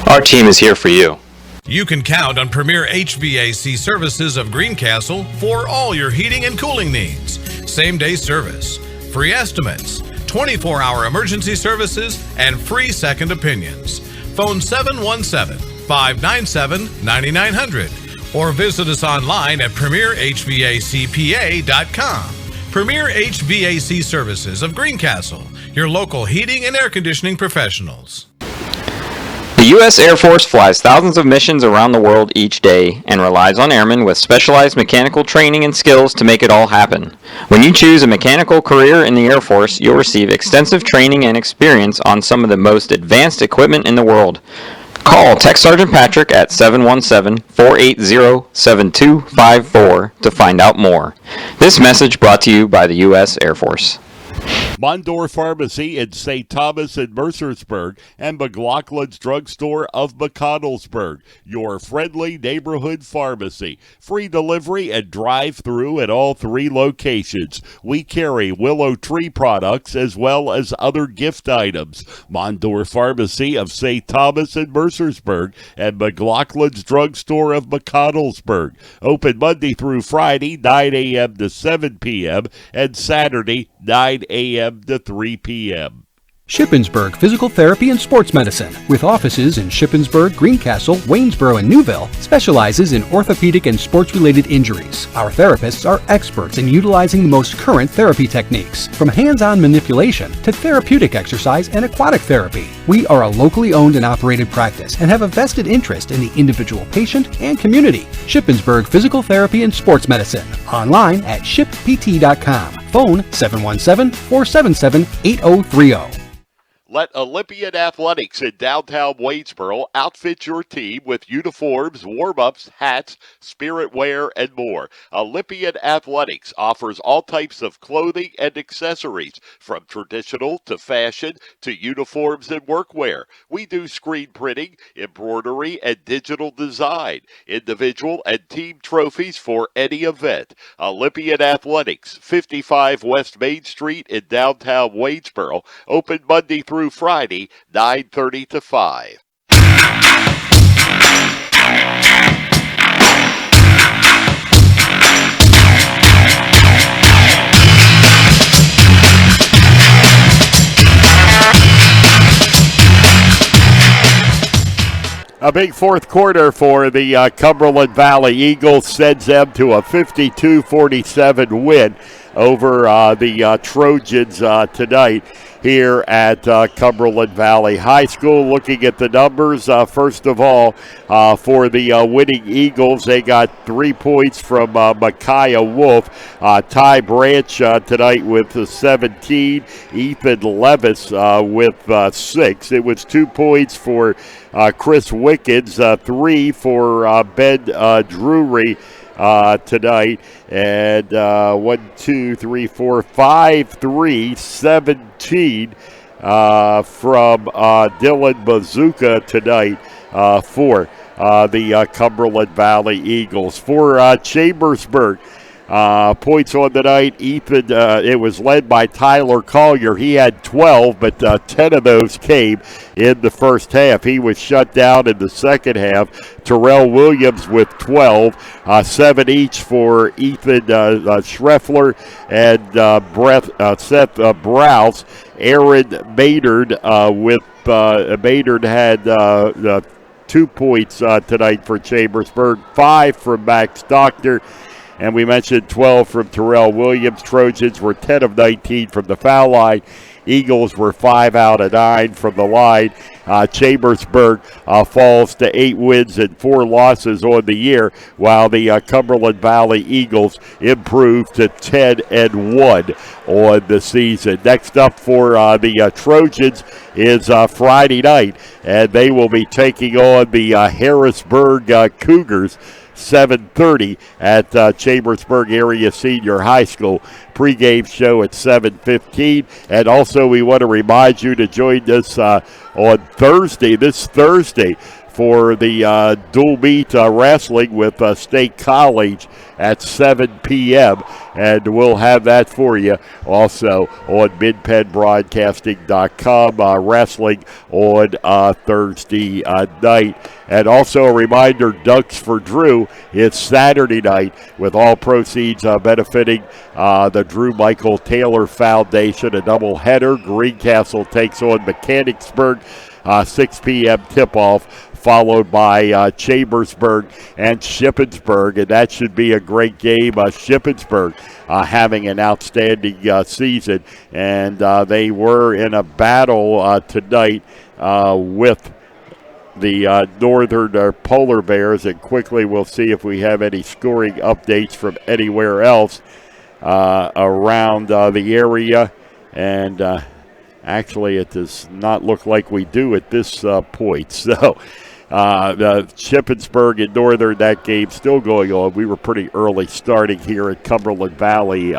Our team is here for you. You can count on Premier HVAC Services of Greencastle for all your heating and cooling needs. Same-day service, free estimates, 24-hour emergency services, and free second opinions. Phone 717-597-9900 or visit us online at premierhvacpa.com. Premier HVAC Services of Greencastle, your local heating and air conditioning professionals. The U.S. Air Force flies thousands of missions around the world each day and relies on airmen with specialized mechanical training and skills to make it all happen. When you choose a mechanical career in the Air Force, you'll receive extensive training and experience on some of the most advanced equipment in the world. Call Tech Sergeant Patrick at 717-480-7254 to find out more. This message brought to you by the U.S. Air Force. Mondor Pharmacy in St. Thomas and Mercersburg, and McLaughlin's Drugstore of McConnellsburg, your friendly neighborhood pharmacy. Free delivery and drive-through at all 3 locations. We carry Willow Tree products as well as other gift items. Mondor Pharmacy of St. Thomas and Mercersburg, and McLaughlin's Drugstore of McConnellsburg. Open Monday through Friday, 9 a.m. to 7 p.m., and Saturday, 9 a.m. to 3 p.m. Shippensburg Physical Therapy and Sports Medicine, with offices in Shippensburg, Greencastle, Waynesboro, and Newville, specializes in orthopedic and sports-related injuries. Our therapists are experts in utilizing the most current therapy techniques, from hands-on manipulation to therapeutic exercise and aquatic therapy. We are a locally owned and operated practice and have a vested interest in the individual patient and community. Shippensburg Physical Therapy and Sports Medicine, online at shippt.com. Phone 717-477-8030. Let Olympian Athletics in downtown Waynesboro outfit your team with uniforms, warm-ups, hats, spirit wear, and more. Olympian Athletics offers all types of clothing and accessories, from traditional to fashion to uniforms and workwear. We do screen printing, embroidery, and digital design, individual and team trophies for any event. Olympian Athletics, 55 West Main Street in downtown Waynesboro, open Monday through Friday, 9:30 to 5. A big fourth quarter for the Cumberland Valley Eagles sends them to a 52-47 win over the Trojans tonight here at Cumberland Valley High School. Looking at the numbers, first of all, for the winning Eagles, they got 3 points from Micaiah Wolf. Ty Branch tonight with 17. Ethan Levis with 6. It was 2 points for Chris Wickens, 3 for Ben Drury tonight, and 1, 2, 3, 4, 5, 3, 17 from Dylan Bazooka tonight for the Cumberland Valley Eagles. For Chambersburg, points on the night, Ethan, it was led by Tyler Collier. He had 12, but 10 of those came in the first half. He was shut down in the second half. Terrell Williams with 12, 7 each for Ethan Schreffler and Seth Browse. Aaron Maynard Maynard had 2 points tonight for Chambersburg, 5 from Max Doctor. And we mentioned 12 from Terrell Williams. Trojans were 10 of 19 from the foul line. Eagles were 5 out of 9 from the line. Chambersburg falls to 8 wins and 4 losses on the year, while the Cumberland Valley Eagles improved to 10-1 on the season. Next up for the Trojans is Friday night, and they will be taking on the Harrisburg Cougars. 7:30 at Chambersburg Area Senior High School. Pregame show at 7:15. And also we want to remind you to join us on Thursday, this Thursday, for the dual meet wrestling with State College at 7 p.m. And we'll have that for you also on midpenbroadcasting.com, wrestling on Thursday night. And also a reminder, Ducks for Drew, it's Saturday night with all proceeds benefiting the Drew Michael Taylor Foundation. A doubleheader. Greencastle takes on Mechanicsburg, 6 p.m. tip-off, followed by Chambersburg and Shippensburg, and that should be a great game. Shippensburg having an outstanding season, and they were in a battle tonight with the Northern Polar Bears, and quickly we'll see if we have any scoring updates from anywhere else around the area, and actually it does not look like we do at this point. So the Shippensburg and Northern, that game still going on. We were pretty early starting here at Cumberland Valley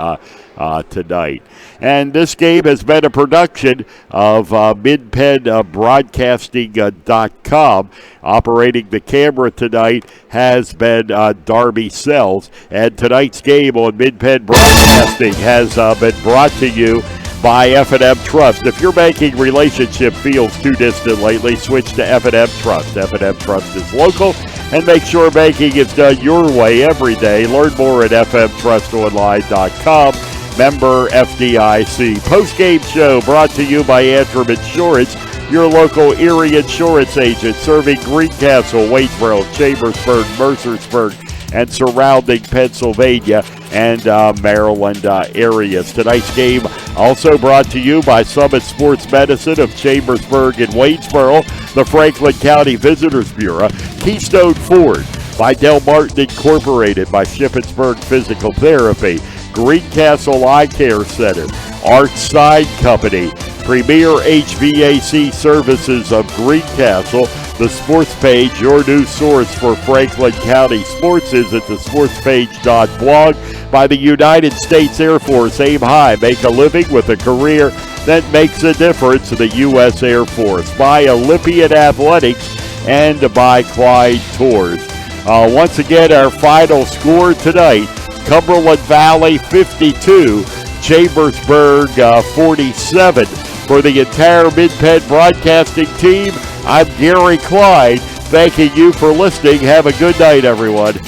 tonight. And this game has been a production of MidpenBroadcasting.com. Operating the camera tonight has been Darby Sells. And tonight's game on Midpen Broadcasting has been brought to you by F&M Trust. If your banking relationship feels too distant lately, switch to F&M Trust. F&M Trust is local and make sure banking is done your way every day. Learn more at fmtrustonline.com. Member FDIC. Postgame show brought to you by Antrim Insurance, your local Erie insurance agent, serving Greencastle, Waynesboro, Chambersburg, Mercersburg, and surrounding Pennsylvania and Maryland areas. Tonight's game also brought to you by Summit Sports Medicine of Chambersburg and Waynesboro, the Franklin County Visitors Bureau, Keystone Ford, by Del Martin Incorporated, by Shippensburg Physical Therapy, Greencastle Eye Care Center, Art Sign Company, Premier HVAC Services of Greencastle, the Sports Page, your new source for Franklin County sports, is at thesportspage.blog. By the United States Air Force, aim high, make a living with a career that makes a difference to the U.S. Air Force. By Olympian Athletics and by Clyde Tours. Once again, our final score tonight, Cumberland Valley 52, Chambersburg 47. For the entire Midpen Broadcasting team, I'm Gary Clyde, thanking you for listening. Have a good night, everyone.